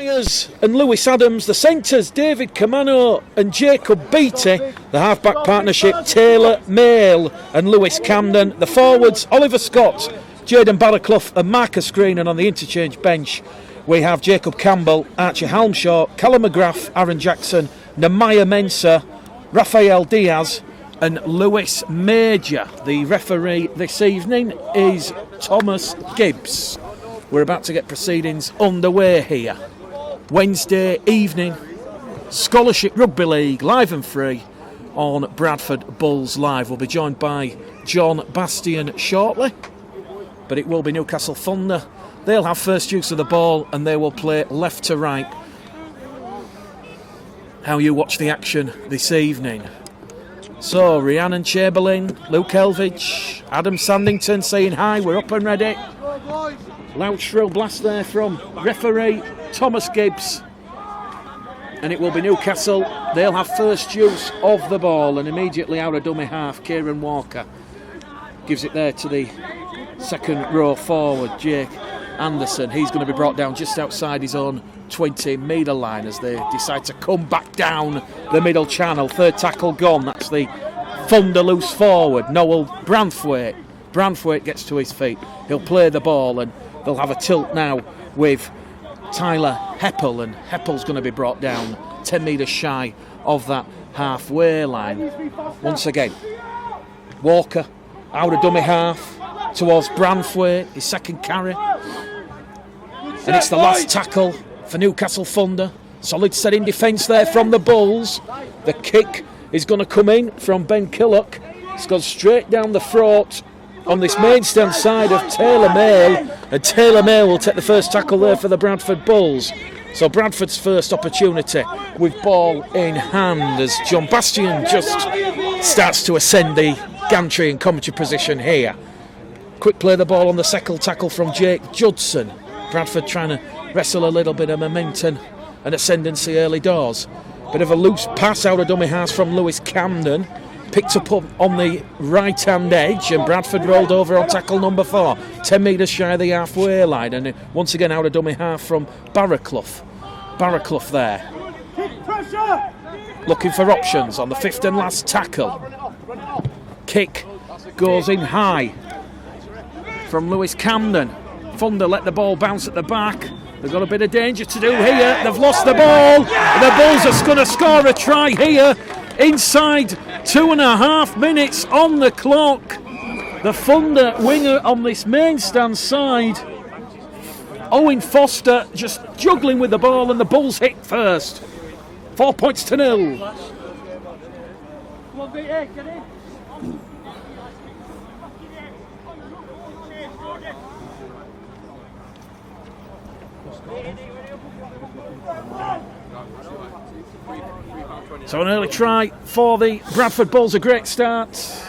Myers and Lewis Adams, the centres David Camano and Jacob Beattie, the half-back partnership Taylor Mail and Lewis Camden, the forwards Oliver Scott, Jayden Barraclough and Marcus Green, and on the interchange bench we have Jacob Campbell, Archie Halmshaw, Callum McGrath, Aaron Jackson, Namaya Mensah, Rafael Diaz and Lewis Major. The referee this evening is Thomas Gibbs. We're about to get proceedings underway here. Wednesday evening, Scholarship Rugby League, live and free on Bradford Bulls Live. We'll be joined by John Bastian shortly, but it will be Newcastle Thunder. They'll have first use of the ball and they will play left to right. How you watch the action this evening. So, Rhiannon Chamberlain, Luke Elvidge, Adam Sandington saying hi, we're up and ready. Loud shrill blast there from referee Thomas Gibbs. And it will be Newcastle. They'll have first use of the ball, and immediately out of dummy half, Kieran Walker gives it there to the second row forward, Jake Anderson. He's going to be brought down just outside his own 20-metre line as they decide to come back down the middle channel. Third tackle gone. That's the Thunder loose forward, Noel Branthwaite. Branthwaite gets to his feet. He'll play the ball and they'll have a tilt now with Tyler Heppel, and Heppel's going to be brought down 10 metres shy of that halfway line. Once again, Walker out of dummy half towards Branthwaite, his second carry. And it's the last tackle for Newcastle Thunder. Solid set in defence there from the Bulls. The kick is going to come in from Ben Killock. It's gone straight down the throat on this main stand side of Taylor Mail, and Taylor Mail will take the first tackle there for the Bradford Bulls. So Bradford's first opportunity with ball in hand as John Bastian just starts to ascend the gantry and commentary position here. Quick play the ball on the second tackle from Jake Judson. Bradford trying to wrestle a little bit of momentum and ascendancy early doors. Bit of a loose pass out of dummy half from Lewis Camden. Picked up on the right-hand edge, and Bradford rolled over on tackle number 4. 10 metres shy of the halfway line, and once again out of dummy half from Barraclough. Barraclough there. Looking for options on the fifth and last tackle. Kick goes in high from Lewis Camden. Thunder let the ball bounce at the back. They've got a bit of danger to do here. They've lost the ball. The Bulls are going to score a try here. Inside 2.5 minutes on the clock. The Thunder winger on this main stand side, Owen Foster, just juggling with the ball, and the Bulls hit first. 4 points to 0. So an early try for the Bradford Bulls, a great start.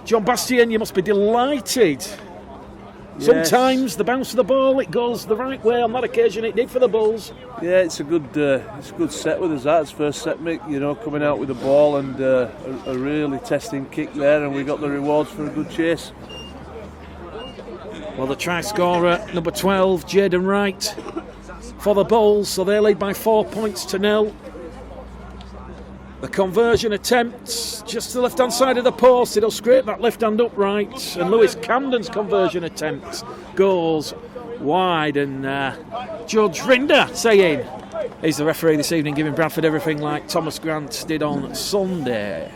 John Bastian, you must be delighted. Yes. Sometimes the bounce of the ball, it goes the right way. On that occasion it did for the Bulls. Yeah, it's a good set with us. That's first set, Mick, coming out with the ball, and a really testing kick there, and we got the rewards for a good chase. Well, the try scorer, number 12, Jaden Wright, for the Bulls, so they lead by 4 points to 0. The conversion attempt just to the left-hand side of the post. It'll scrape that left hand upright. And Lewis Camden's conversion attempt goes wide. And Judge Rinder saying he's the referee this evening, giving Bradford everything like Thomas Grant did on Sunday.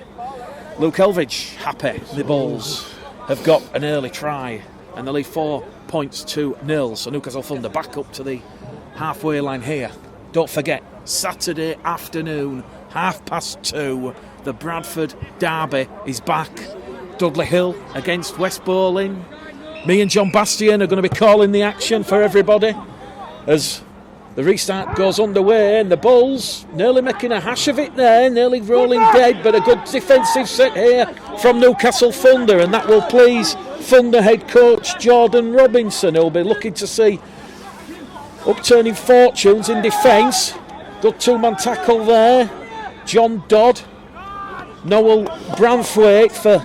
Luke Elvidge happy. The Bulls have got an early try and they lead 4 points to 0. So Newcastle Thunder back up to the halfway line here. Don't forget, Saturday afternoon, 2:30, the Bradford derby is back. Dudley Hill against West Bowling. Me and John Bastian are going to be calling the action for everybody as the restart goes underway, and the Bulls nearly making a hash of it there, nearly rolling dead, but a good defensive set here from Newcastle Thunder, and that will please Thunder head coach Jordan Robinson, who'll be looking to see upturning fortunes in defence. Good two-man tackle there. John Dodd, Noel Branthwaite for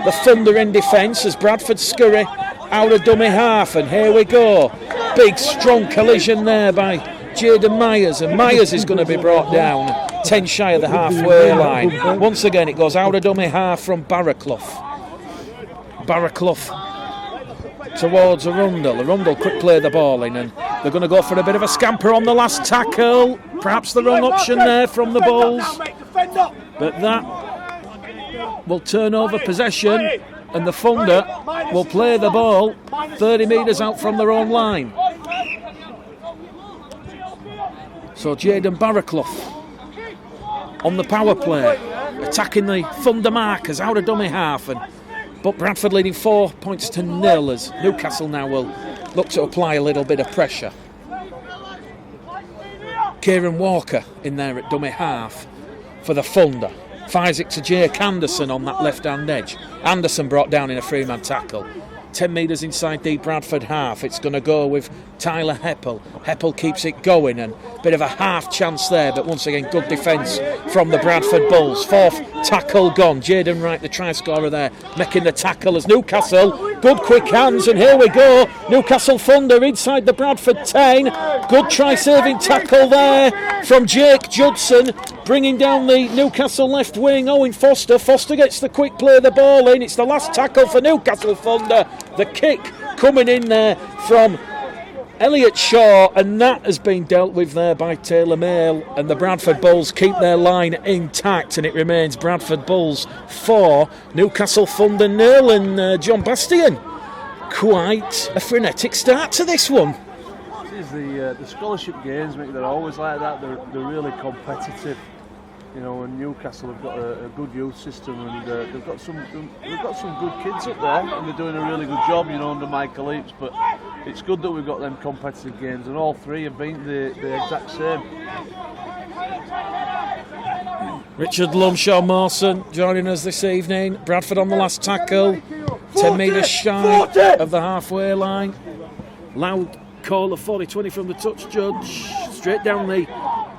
the Thunder in defence as Bradford scurry out of dummy half, and here we go. Big strong collision there by Jaden Myers, and Myers is going to be brought down 10 shy of the halfway line. Once again, it goes out of dummy half from Barraclough. Towards Arundel. Arundel quick play the ball in, and they're going to go for a bit of a scamper on the last tackle. Perhaps the wrong option there from the Bulls, but that will turn over possession, and the Thunder will play the ball 30 metres out from their own line. So Jaden Barraclough on the power play, attacking the Thunder markers out of dummy half, but Bradford leading 4 points to 0 as Newcastle now will look to apply a little bit of pressure. Kieran Walker in there at dummy half for the Thunder. Fires it to Jake Anderson on that left-hand edge. Anderson brought down in a three-man tackle. 10 metres inside the Bradford half. It's going to go with Tyler Heppel. Heppel keeps it going, and a bit of a half chance there, but once again good defence from the Bradford Bulls. Fourth tackle gone. Jaden Wright, the try scorer there, making the tackle as Newcastle. Good quick hands, and here we go. Newcastle Thunder inside the Bradford 10. Good try-saving tackle there from Jake Judson, bringing down the Newcastle left wing. Owen Foster. Foster gets the quick play of the ball in. It's the last tackle for Newcastle Thunder. The kick coming in there from Elliot Shaw, and that has been dealt with there by Taylor Mail, and the Bradford Bulls keep their line intact, and it remains Bradford Bulls 4, Newcastle Thunder 0, and John Bastian, quite a frenetic start to this one. This is the scholarship games, mate, they're always like that. They're really competitive. You know, and Newcastle have got a good youth system, and they've got some good kids up there, and they're doing a really good job, you know, under Michael Eaps. But it's good that we've got them competitive games, and all three have been the exact same. Richard Lumshaw Mawson joining us this evening. Bradford on the last tackle, 10 metres shy of the halfway line. Loud call of 40-20 from the touch judge, straight down the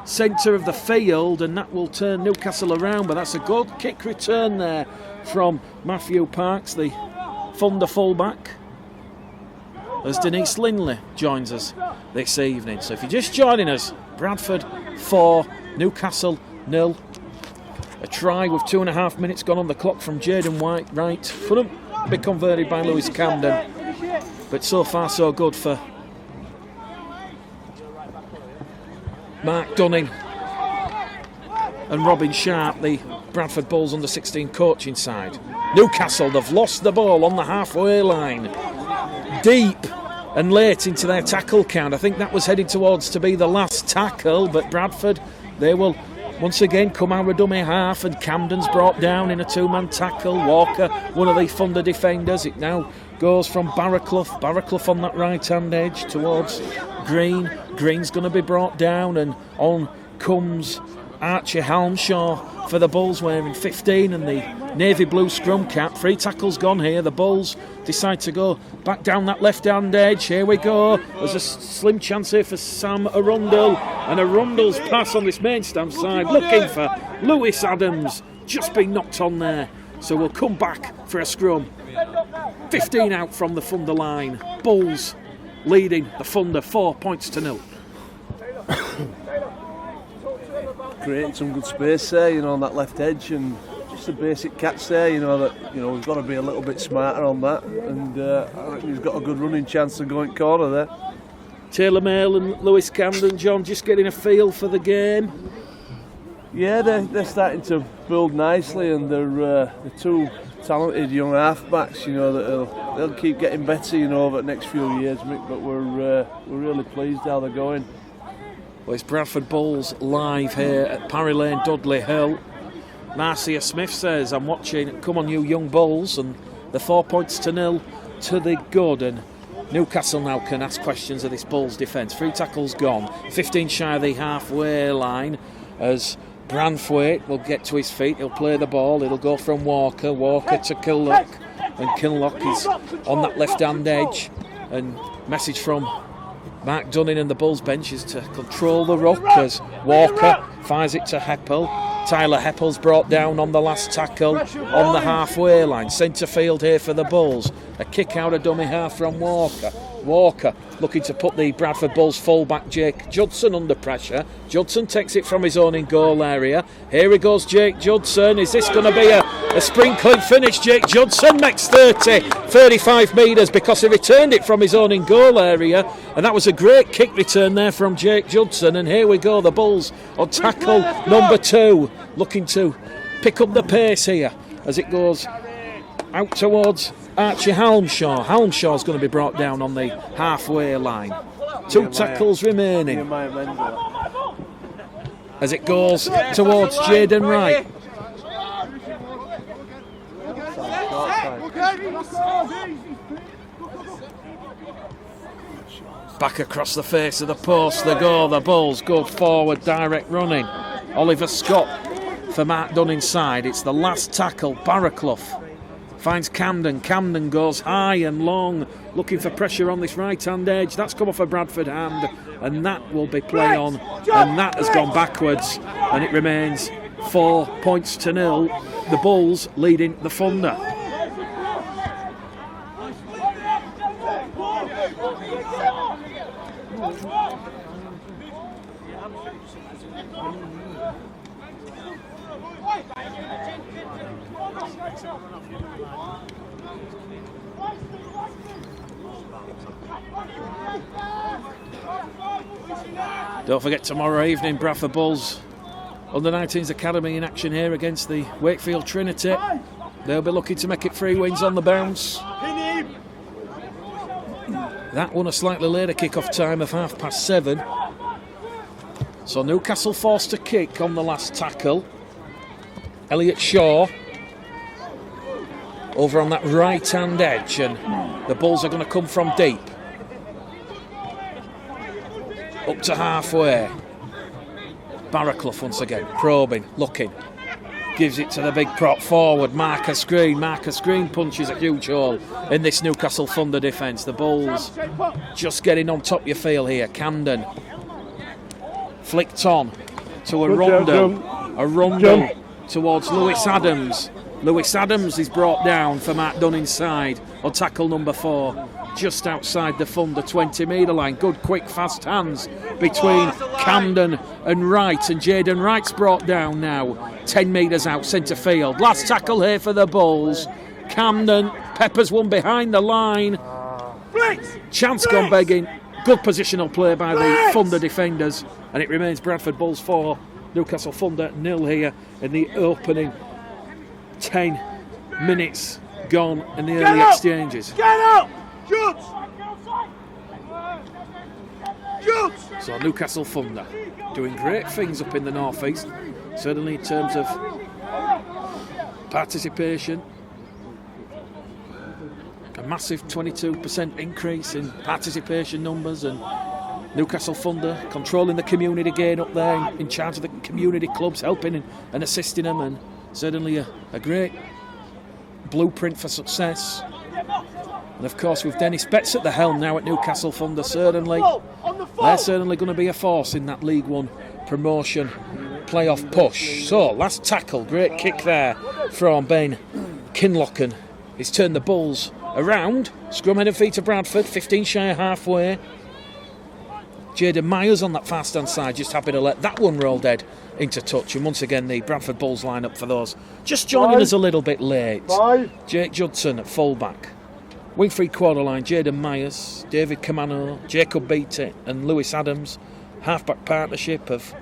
centre of the field, and that will turn Newcastle around, but that's a good kick return there from Matthew Parks, the Thunder fullback, as Denise Linley joins us this evening. So if you're just joining us, Bradford 4, Newcastle 0. A try with 2.5 minutes gone on the clock from Jaden Wright. Couldn't be converted by Lewis Camden, but so far so good for Mark Dunning and Robin Sharp, the Bradford Bulls under-16 coaching side. Newcastle, they've lost the ball on the halfway line, deep and late into their tackle count. I think that was heading towards to be the last tackle, but Bradford, they will once again come out of dummy half, and Camden's brought down in a two-man tackle. Walker, one of the Thunder defenders. It now goes from Barraclough on that right-hand edge towards Green. Green's going to be brought down, and on comes Archie Halmshaw for the Bulls, wearing 15 and the navy blue scrum cap. 3 tackles gone here. The Bulls decide to go back down that left-hand edge. Here we go. There's a slim chance here for Sam Arundel, and Arundel's pass on this main stand side, looking for Lewis Adams, just been knocked on there. So we'll come back for a scrum. 15 out from the Thunder line. Bulls leading the Thunder 4 points to 0. Creating some good space there, you know, on that left edge, and just a basic catch there, you know, that, you know, we've got to be a little bit smarter on that, and I think he's got a good running chance of going corner there. Taylor Mail and Lewis Camden, John, just getting a feel for the game. Yeah, they're starting to build nicely, and they're two talented young halfbacks, you know, that they'll keep getting better, you know, over the next few years, Mick, but we're really pleased how they're going. Well, it's Bradford Bulls live here at Parry Lane, Dudley Hill. Marcia Smith says, I'm watching, come on you young Bulls, and the 4 points to 0 to the good, and Newcastle now can ask questions of this Bulls defence. 3 tackles gone, 15 shy of the halfway line, as Branthwaite will get to his feet, he'll play the ball, it'll go from Walker to Killock, and Killock is on that left-hand edge, and message from Mark Dunning and the Bulls bench is to control the ruck as Walker fires it to Heppel. Tyler Heppel's brought down on the last tackle on the halfway line. Centre field here for the Bulls. A kick out of dummy half from Walker. Walker looking to put the Bradford Bulls fullback Jake Judson under pressure. Judson takes it from his own in goal area. Here he goes, Jake Judson. Is this going to be a sprinkling finish? Jake Judson makes 35 metres because he returned it from his own in goal area. And that was a great kick return there from Jake Judson. And here we go, the Bulls on tackle number 2. Looking to pick up the pace here as it goes out towards Archie Halmshaw. Halmshaw's going to be brought down on the halfway line. 2 tackles remaining as it goes towards Jaden Wright. Back across the face of the post they go. The Bulls go forward, direct running. Oliver Scott for Mark Dunn inside. It's the last tackle. Barraclough finds Camden. Camden goes high and long, looking for pressure on this right-hand edge. That's come off a Bradford hand, and that will be play on, and that has gone backwards, and it remains 4 points to 0. The Bulls leading the Thunder. Don't forget, tomorrow evening, Bradford Bulls Under-19's Academy in action here against the Wakefield Trinity. They'll be looking to make it 3 wins on the bounce. That one a slightly later kick-off time of 7:30. So Newcastle forced to kick on the last tackle. Elliot Shaw over on that right-hand edge, and the Bulls are going to come from deep. Up to halfway. Barraclough once again, probing, looking. Gives it to the big prop forward, Marcus Green. Marcus Green punches a huge hole in this Newcastle Thunder defence. The Bulls just getting on top, you feel here. Camden flicked on to a rundle. A rundle towards Lewis Adams. Lewis Adams is brought down for Mark Dunn inside on tackle number 4. Just outside the Thunder 20-metre line. Good, quick, fast hands between Camden and Wright. And Jaden Wright's brought down now. 10 metres out, centre field. Last tackle here for the Bulls. Camden peppers one behind the line. Chance gone begging. Good positional play by the Thunder defenders. And it remains Bradford Bulls 4, Newcastle Thunder 0 here in the opening 10 minutes gone in the early exchanges. Get up! Shoot! So Newcastle Thunder doing great things up in the northeast, certainly in terms of participation. A massive 22% increase in participation numbers, and Newcastle Thunder controlling the community gain up there, in charge of the community clubs, helping and assisting them, and certainly a great blueprint for success. And of course, with Dennis Betts at the helm now at Newcastle Thunder, certainly they're certainly going to be a force in that League One promotion playoff push. So last tackle, great kick there from Ben Kinlochen. He's turned the Bulls around. Scrum head and feet to Bradford, 15 shy of halfway. Jaden Myers on that fast hand side, just happy to let that one roll dead into touch. And once again, the Bradford Bulls line up for those just joining us a little bit late. Jake Judson at fullback. Wing 3/4 line, Jaden Myers, David Camano, Jacob Beattie and Lewis Adams. Halfback partnership of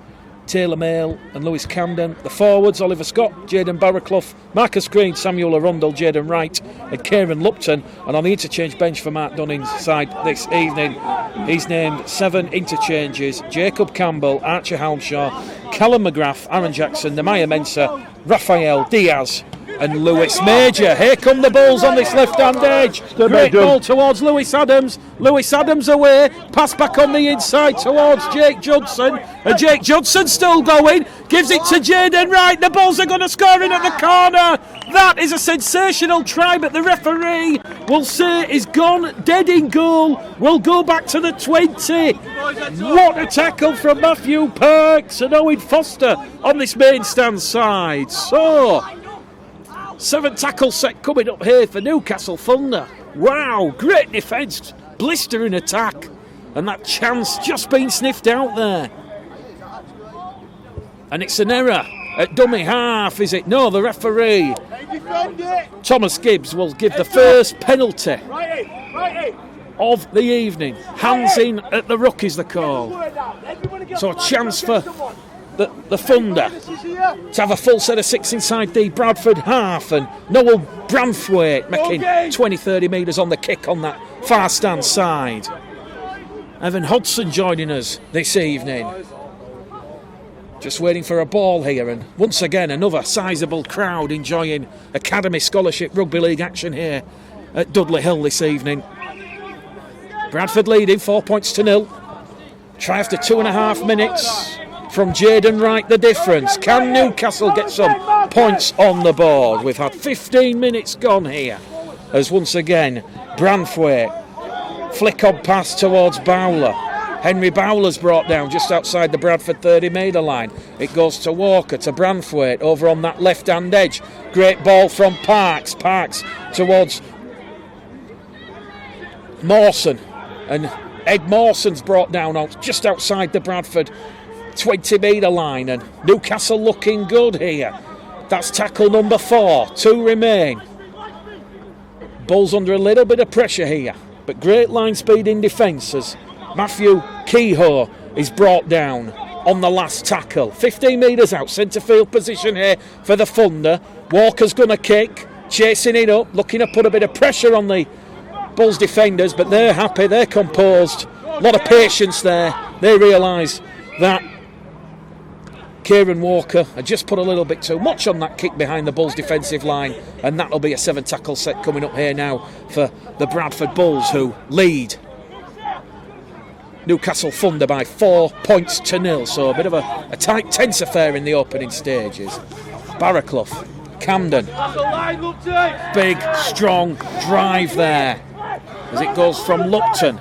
Taylor Mail and Lewis Camden. The forwards, Oliver Scott, Jaden Barraclough, Marcus Green, Samuel Arundel, Jaden Wright and Kieran Lupton. And on the interchange bench for Mark Dunning's side this evening, he's named 7 interchanges: Jacob Campbell, Archie Halmshaw, Callum McGrath, Aaron Jackson, Nehemiah Mensah, Raphael Diaz and Lewis Major. Here come the Bulls on this left-hand edge. Great ball towards Lewis Adams. Lewis Adams away. Pass back on the inside towards Jake Judson. And Jake Judson still going. gives it to Jaden Wright. The Bulls are going to score in at the corner. That is a sensational try, but the referee will say is gone dead in goal. We'll go back to the 20. What a tackle from Matthew Perks and Owen Foster on this main stand side. So, 7 tackle set coming up here for Newcastle Thunder. Wow, great defence, blistering attack, and that chance just been sniffed out there. And it's an error at dummy half, is it? No, the referee, Thomas Gibbs, will give the first penalty of the evening. Hands in at the ruck is the call. So a chance for the Thunder to have a full set of 6 inside the Bradford half, and Noel Branthwaite making 20-30 metres on the kick on that far stand side. Evan Hodson joining us this evening. Just waiting for a ball here, and once again another sizable crowd enjoying Academy Scholarship Rugby League action here at Dudley Hill this evening. Bradford leading 4-0. Try after 2.5 minutes from Jaden Wright the difference. Can Newcastle get some points on the board? We've had 15 minutes gone here as once again Branthwaite flick on pass towards Bowler. Henry Bowler's brought down just outside the Bradford 30 metre line. It goes to Walker, to Branthwaite over on that left hand edge. Great ball from Parks. Parks towards Mawson, and Ed Mawson's brought down just outside the Bradford 20 metre line, and Newcastle looking good here. That's tackle number 4. 2 remain. Bulls under a little bit of pressure here, but great line speed in defence as Matthew Kehoe is brought down on the last tackle. 15 metres out, centre field position here for the Thunder. Walker's going to kick, chasing it up, looking to put a bit of pressure on the Bulls defenders, but they're happy, they're composed. A lot of patience there. They realise that Kieran Walker had just put a little bit too much on that kick behind the Bulls defensive line, and that'll be a 7 tackle set coming up here now for the Bradford Bulls, who lead Newcastle Thunder by 4-0. So a bit of a tight, tense affair in the opening stages. Barraclough, Camden, big, strong drive there as it goes from Lupton.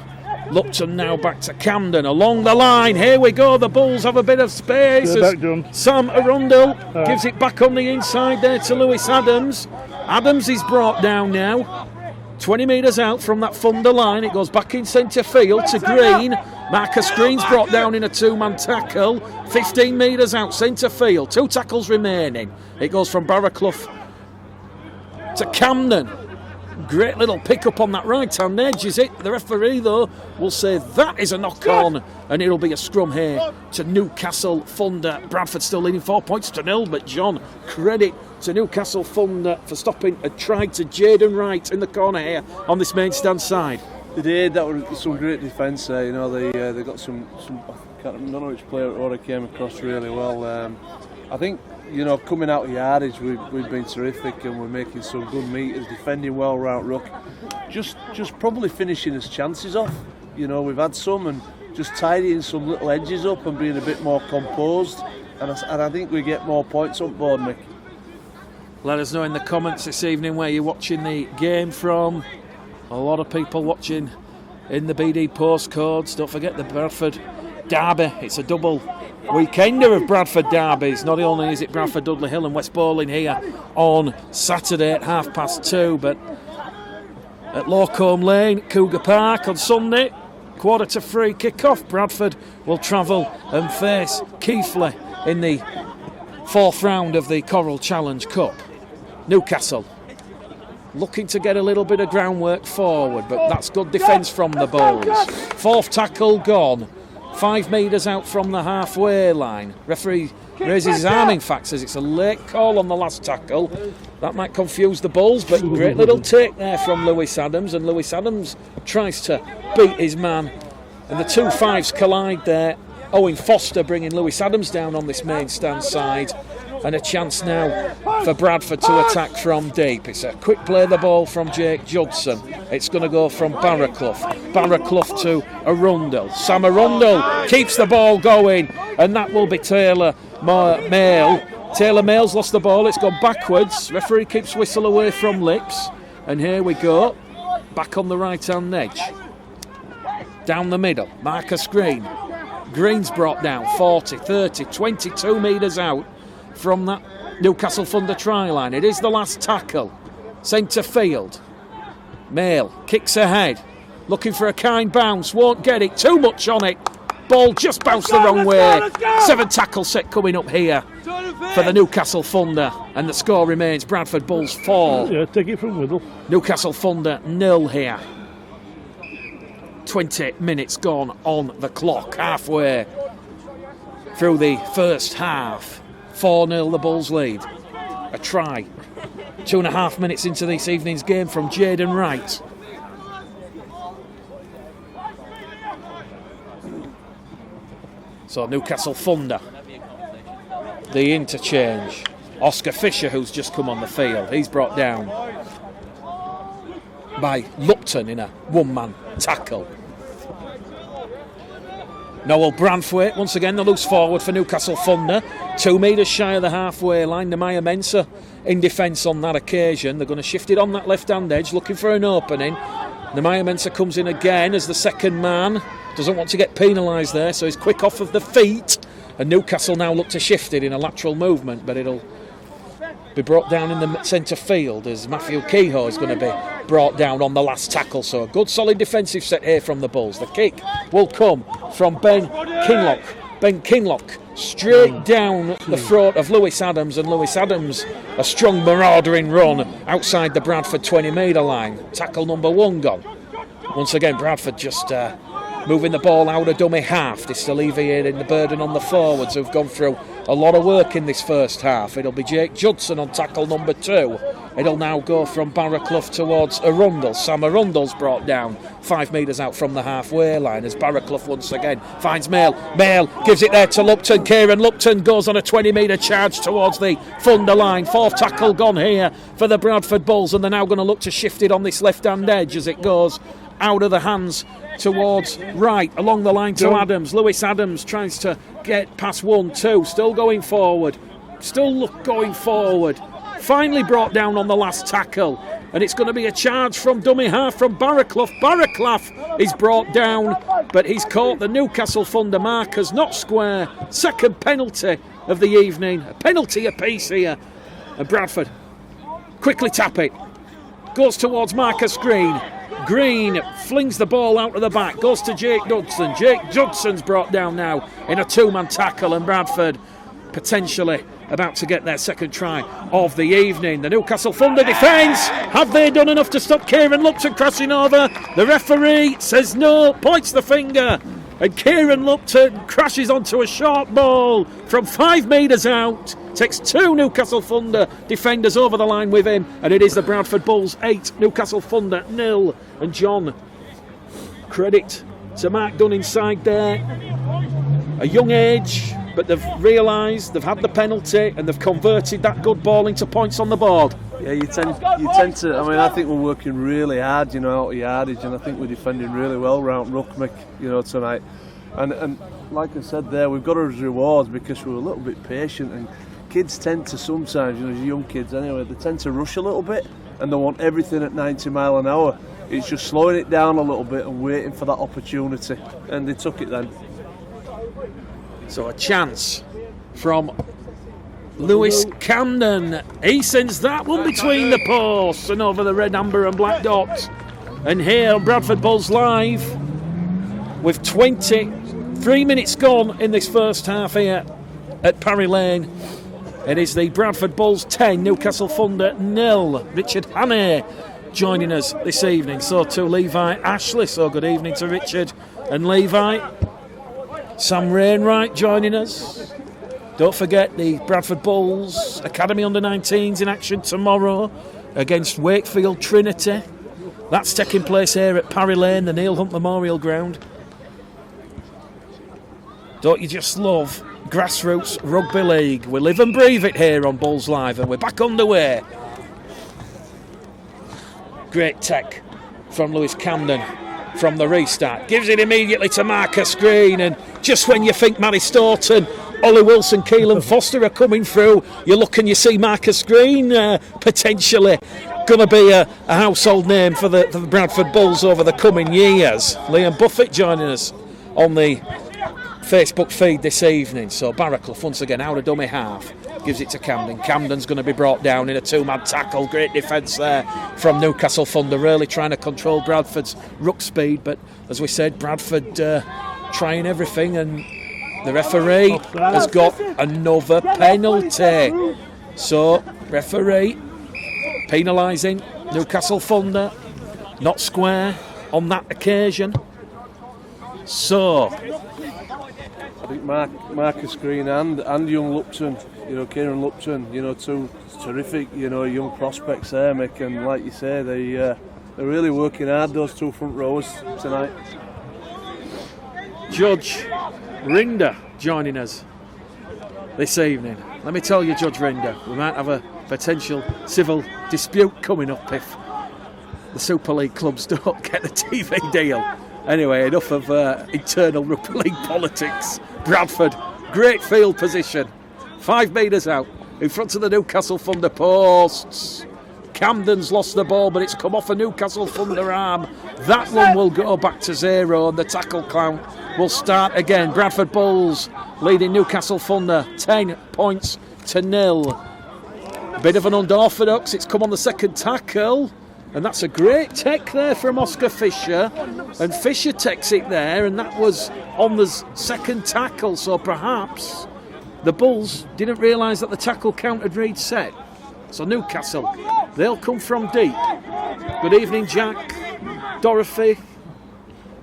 Lupton now back to Camden along the line. Here we go. The Bulls have a bit of space. Sam Arundel gives it back on the inside there to Lewis Adams. Adams is brought down now. 20 metres out from that Thunder line. It goes back in centre field to Green. Marcus Green's brought down in a 2-man tackle. 15 metres out centre field. 2 tackles remaining. It goes from Barraclough to Camden. Great little pick up on that right hand edge, is it? The referee, though, will say that is a knock on, and it'll be a scrum here to Newcastle Thunder. Bradford still leading 4-0, but John, credit to Newcastle Thunder for stopping a try to Jaden Wright in the corner here on this main stand side. They did. That was some great defence there. You know, they got some. I don't know which player it was, came across really well. I think, you know, coming out of yardage, we've been terrific, and we're making some good meters, defending well round ruck. Just probably finishing his chances off. You know, we've had some, and just tidying some little edges up and being a bit more composed. And I think we get more points on board, Mick. Let us know in the comments this evening where you're watching the game from. A lot of people watching in the BD postcodes. Don't forget the Bradford Derby. It's a double weekender of Bradford derbies. Not only is it Bradford Dudley Hill and West Bowling here on Saturday at 2:30, but at Lawcombe Lane, Cougar Park on Sunday, 2:45 kick-off. Bradford will travel and face Keighley in the 4th round of the Coral Challenge Cup. Newcastle looking to get a little bit of groundwork forward, but that's good defence from the Bulls. 4th tackle gone. 5 metres out from the halfway line. Referee raises his arm, in fact, says it's a late call on the last tackle. That might confuse the Bulls, but great little take there from Lewis Adams, and Lewis Adams tries to beat his man, and the 2 5s collide there. Owen Foster bringing Lewis Adams down on this main stand side. And a chance now for Bradford to attack from deep. It's a quick play the ball from Jake Judson. It's going to go from Barraclough. Barraclough to Arundel. Sam Arundel keeps the ball going, and that will be Taylor Mail. Taylor Mail's lost the ball. It's gone backwards. Referee keeps whistle away from lips. And here we go. Back on the right-hand edge. Down the middle. Marcus Green. Green's brought down 40, 30, 22 metres out from that Newcastle Thunder try line. It is the last tackle. Centre field. Mail kicks ahead. Looking for a kind bounce. Won't get it. Too much on it. Ball just bounced the wrong way. 7 tackle set coming up here for the Newcastle Thunder. And the score remains Bradford Bulls 4. Yeah, take it from Whittle. Newcastle Thunder 0 here. 20 minutes gone on the clock. Halfway through the first half. 4-0 the Bulls lead. A try. 2.5 minutes into this evening's game from Jaden Wright. So Newcastle Thunder. The interchange. Oscar Fisher, who's just come on the field. He's brought down by Lupton in a one-man tackle. Noel Branthwaite, once again the loose forward for Newcastle Thunder. 2 metres shy of the halfway line. Nehemiah Mensah in defence on that occasion. They're going to shift it on that left-hand edge, looking for an opening. Nehemiah Mensah comes in again as the second man. Doesn't want to get penalised there, so he's quick off of the feet. And Newcastle now look to shift it in a lateral movement, but it'll be brought down in the centre field as Matthew Kehoe is going to be brought down on the last tackle. So a good solid defensive set here from the Bulls. The kick will come from Ben Kinlock. Ben Kinlock straight down the throat of Lewis Adams, and Lewis Adams a strong maraudering run outside the Bradford 20 metre line. Tackle number 1 gone. Once again Bradford just moving the ball out of dummy half, just alleviating the burden on the forwards who've gone through a lot of work in this first half. It'll be Jake Judson on tackle number 2. It'll now go from Barraclough towards Arundel. Sam Arundel's brought down 5 metres out from the halfway line as Barraclough once again finds Mail. Mail gives it there to Lupton. Kieran Lupton goes on a 20 metre charge towards the Thunder line. 4th tackle gone here for the Bradford Bulls, and they're now going to look to shift it on this left-hand edge as it goes out of the hands towards right, along the line to Adams. Lewis Adams tries to get past 1-2, still going forward. Finally brought down on the last tackle, and it's going to be a charge from dummy half from Barraclough. Barraclough is brought down, but he's caught the Newcastle Thunder markers not square. Second penalty of the evening, a penalty apiece here, and Bradford quickly tap it. Goes towards Marcus Green. Green flings the ball out of the back, goes to Jake Judson. Jake Judson's brought down now in a 2-man tackle, and Bradford potentially about to get their second try of the evening. The Newcastle Thunder defence. Have they done enough to stop Kieran Lupton crossing over? The referee says no, points the finger, and Kieran Lupton crashes onto a short ball from 5 metres out. Takes 2 Newcastle Thunder defenders over the line with him, and it is the Bradford Bulls 8, Newcastle Thunder 0. And John, credit to Mark Dunn inside there. A young age, but they've realised they've had the penalty and they've converted that good ball into points on the board. Yeah, you tend to. I mean, I think we're working really hard, out of yardage, and I think we're defending really well around Ruckmick, tonight. And like I said there, we've got our rewards because we're a little bit patient, and kids tend to sometimes, young kids anyway, they tend to rush a little bit and they want everything at 90 mile an hour. It's just slowing it down a little bit and waiting for that opportunity, and they took it then. So a chance from Lewis Camden. He sends that one between the posts and over the red, amber and black dots. And here Bradford Bulls live with 23 minutes gone in this first half here at Parry Lane. It is the Bradford Bulls 10, Newcastle Thunder 0. Richard Hannay joining us this evening. So too Levi Ashley. So good evening to Richard and Levi. Sam Rainwright joining us. Don't forget the Bradford Bulls Academy Under-19s in action tomorrow against Wakefield Trinity. That's taking place here at Parry Lane, the Neil Hunt Memorial Ground. Don't you just love Grassroots Rugby League. We live and breathe it here on Bulls Live, and we're back underway. Great tech from Lewis Camden from the restart. Gives it immediately to Marcus Green, and just when you think Matty Staunton, Ollie Wilson, Keelan Foster are coming through, you look and you see Marcus Green potentially going to be a household name for the Bradford Bulls over the coming years. Liam Buffett joining us on the Facebook feed this evening. So Barraclough once again out of dummy half, gives it to Camden. Camden's going to be brought down in a two-man tackle. Great defence there from Newcastle Thunder, really trying to control Bradford's ruck speed, but as we said, Bradford trying everything, and the referee has got another penalty. So referee penalising Newcastle Thunder, not square on that occasion. So I think Marcus Green and young Lupton, Kieran Lupton, two terrific, young prospects there, Mick, and like you say, they're really working hard, those two front rows tonight. Judge Rinder joining us this evening. Let me tell you, Judge Rinder, we might have a potential civil dispute coming up if the Super League clubs don't get the TV deal. Anyway, enough of internal Rugby League politics. Bradford, great field position, 5 metres out in front of the Newcastle Thunder posts. Camden's lost the ball, but it's come off a Newcastle Thunder arm. That one will go back to 0, and the tackle count will start again. Bradford Bulls leading Newcastle Thunder 10 points to 0. Bit of an unorthodox, it's come on the second tackle, and that's a great tech there from Oscar Fisher, and Fisher takes it there, and that was on the second tackle, so perhaps the Bulls didn't realise that the tackle count had reset. So Newcastle, they'll come from deep. Good evening, Jack, Dorothy,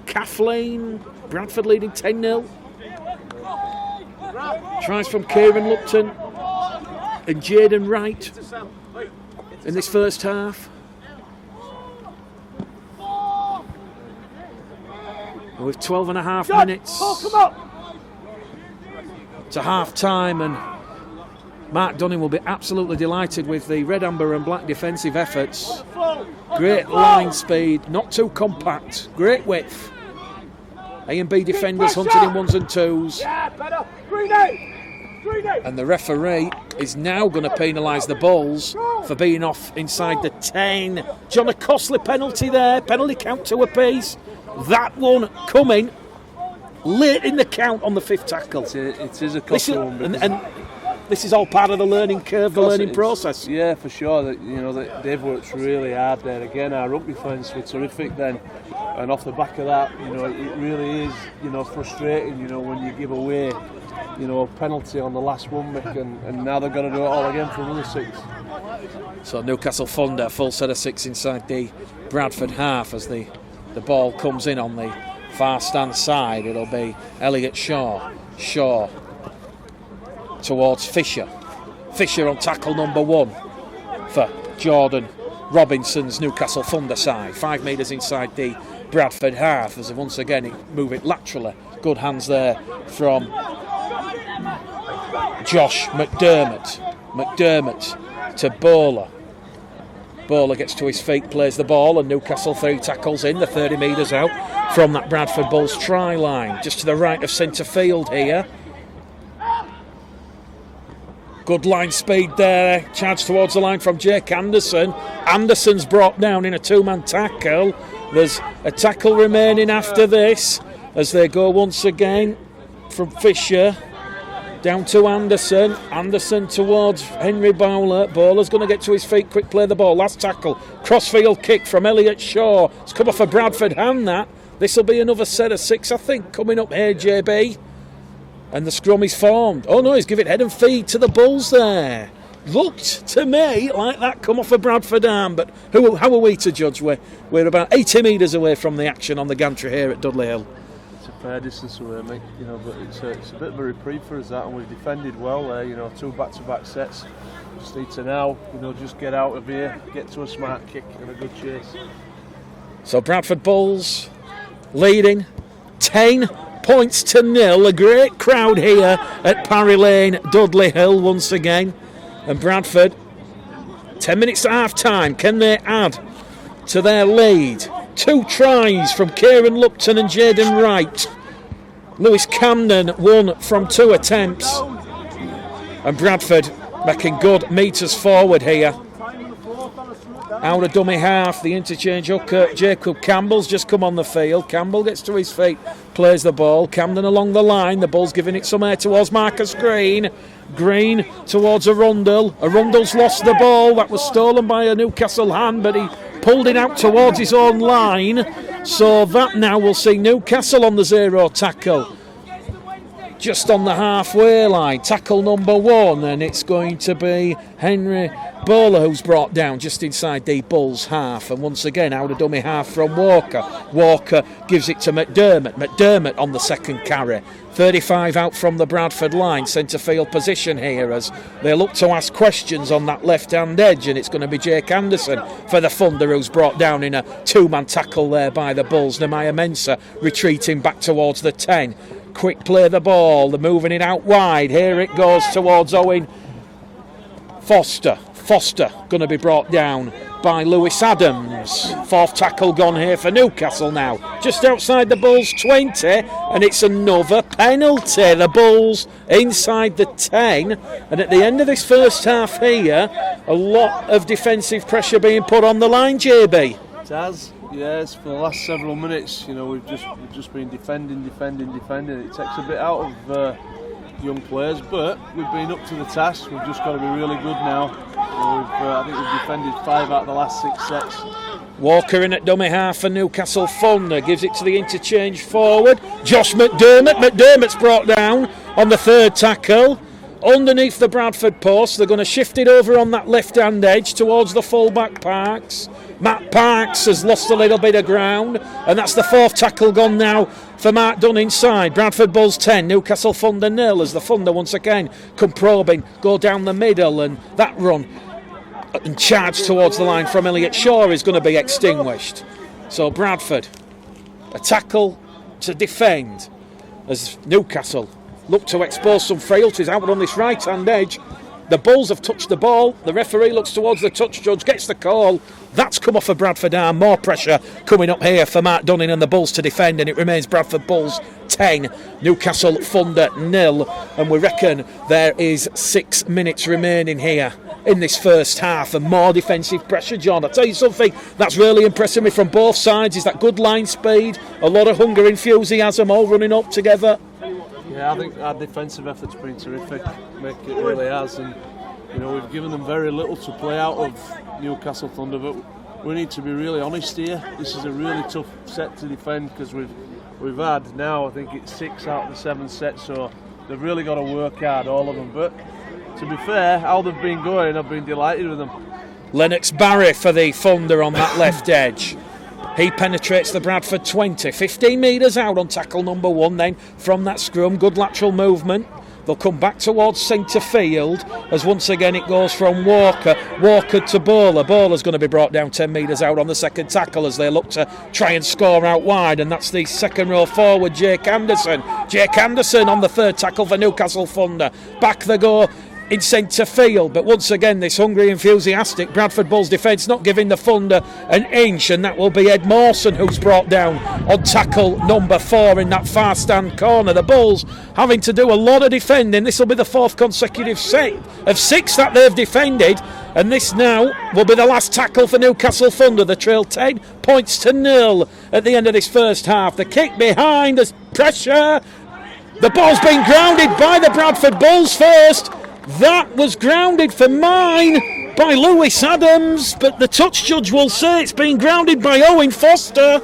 Kathleen. Bradford leading 10-0. Tries from Kieran Lupton and Jaden Wright in this first half. With 12 and a half minutes to half time, and Mark Dunning will be absolutely delighted with the red, amber and black defensive efforts. Great line speed, not too compact, great width. A and B defenders hunted in 1s and 2s. And the referee is now going to penalise the Bulls for being off inside the 10. John, a costly penalty there, penalty count 2 apiece. That one coming late in the count on the 5th tackle. It is a costly one. And this is all part of the learning curve, the learning process. Yeah, for sure. That they've worked really hard there. Again, our rugby fans were terrific then. And off the back of that, it really is, frustrating, when you give away, a penalty on the last one, Mick, and now they've got to do it all again for another 6. So Newcastle Thunder, full set of 6 inside the Bradford half as the ball comes in on the far stand side. It'll be Elliot Shaw towards Fisher. Fisher on tackle number 1 for Jordan Robinson's Newcastle Thunder side. 5 metres inside the Bradford half as once again move it laterally. Good hands there from Josh McDermott to Bowler. Bowler gets to his feet, plays the ball, and Newcastle 3 tackles in, the 30 metres out from that Bradford Bulls try line, just to the right of centre field here. Good line speed there, charge towards the line from Jake Anderson. Anderson's brought down in a 2-man tackle. There's a tackle remaining after this as they go once again from Fisher down to Anderson. Anderson towards Henry Bowler. Bowler's going to get to his feet, quick play the ball. Last tackle, crossfield kick from Elliot Shaw. It's come off a Bradford hand, that. This will be another set of 6, I think, coming up here, JB. And the scrum is formed. Oh no, he's giving head and feet to the Bulls there. Looked to me like that come off a Bradford arm, but how are we to judge? We're about 80 metres away from the action on the gantry here at Dudley Hill. It's a fair distance away, mate, but it's a bit of a reprieve for us, that, and we've defended well there, 2 back-to-back sets. Just need to now, just get out of here, get to a smart kick and a good chase. So Bradford Bulls leading 10 points to nil. A great crowd here at Parry Lane, Dudley Hill once again. And Bradford, 10 minutes to half time. Can they add to their lead? 2 tries from Kieran Lupton and Jaden Wright. Lewis Camden 1 from 2 attempts. And Bradford making good meters forward here. Out of dummy half, the interchange hooker, Jacob Campbell's just come on the field. Campbell gets to his feet, plays the ball. Camden along the line, the Bulls giving it some air towards Marcus Green. Green towards Arundel. Arundel's lost the ball. That was stolen by a Newcastle hand, but he pulled it out towards his own line. So that now will see Newcastle on the 0 tackle. Just on the halfway line, tackle number 1, and it's going to be Henry Bowler who's brought down just inside the Bulls half, and once again out of dummy half from Walker. Walker gives it to McDermott. McDermott on the second carry. 35 out from the Bradford line, centre field position here as they look to ask questions on that left hand edge, and it's going to be Jake Anderson for the Thunder who's brought down in a 2-man tackle there by the Bulls. Nehemiah Mensah retreating back towards the 10. Quick play the ball, they're moving it out wide. Here it goes towards Owen Foster. Foster going to be brought down by Lewis Adams. 4th tackle gone here for Newcastle now. Just outside the Bulls 20, and it's another penalty. The Bulls inside the 10, and at the end of this first half here, a lot of defensive pressure being put on the line, JB. It has. Yes, for the last several minutes, we've just been defending. It takes a bit out of young players, but we've been up to the task. We've just got to be really good now. I think we've defended 5 out of the last 6 sets. Walker in at dummy half for Newcastle Thunder, gives it to the interchange forward. Josh McDermott. McDermott's brought down on the 3rd tackle. Underneath the Bradford post, they're going to shift it over on that left-hand edge towards the full-back Parks. Matt Parks has lost a little bit of ground, and that's the 4th tackle gone now for Mark Dunn inside. Bradford Bulls 10, Newcastle Thunder 0, as the Thunder once again come probing, go down the middle, and that run and charge towards the line from Elliot Shaw is going to be extinguished. So Bradford, a tackle to defend as Newcastle look to expose some frailties out on this right-hand edge. The Bulls have touched the ball. The referee looks towards the touch judge, gets the call. That's come off a Bradford arm. More pressure coming up here for Mark Dunning and the Bulls to defend, and it remains Bradford Bulls 10, Newcastle Thunder 0. And we reckon there is 6 minutes remaining here in this first half, and more defensive pressure, John. I'll tell you something that's really impressing me from both sides is that good line speed, a lot of hunger, enthusiasm, all running up together. Yeah, I think our defensive effort's been terrific. It really has, and we've given them very little to play out of Newcastle Thunder. But we need to be really honest here. This is a really tough set to defend because we've had now, I think it's 6 out of the 7 sets, so they've really got to work hard, all of them. But to be fair, how they've been going, I've been delighted with them. Lennox Barry for the Thunder on that left edge. He penetrates the Bradford 20, 15 metres out on tackle number 1 then from that scrum. Good lateral movement. They'll come back towards centre field as once again it goes from Walker to Bowler. Bowler's going to be brought down 10 metres out on the second tackle as they look to try and score out wide, and that's the second row forward, Jake Anderson. Jake Anderson on the 3rd tackle for Newcastle Thunder. Back they go in centre field, but once again this hungry, enthusiastic Bradford Bulls defence not giving the Thunder an inch, and that will be Ed Mawson who's brought down on tackle number 4 in that far stand corner. The Bulls having to do a lot of defending. This will be the 4th consecutive set of 6 that they've defended, and this now will be the last tackle for Newcastle Thunder. The trail 10 points to 0 at the end of this first half. The kick behind, there's pressure. The ball's been grounded by the Bradford Bulls first. That was grounded for mine by Lewis Adams, but the touch judge will say it's been grounded by Owen Foster.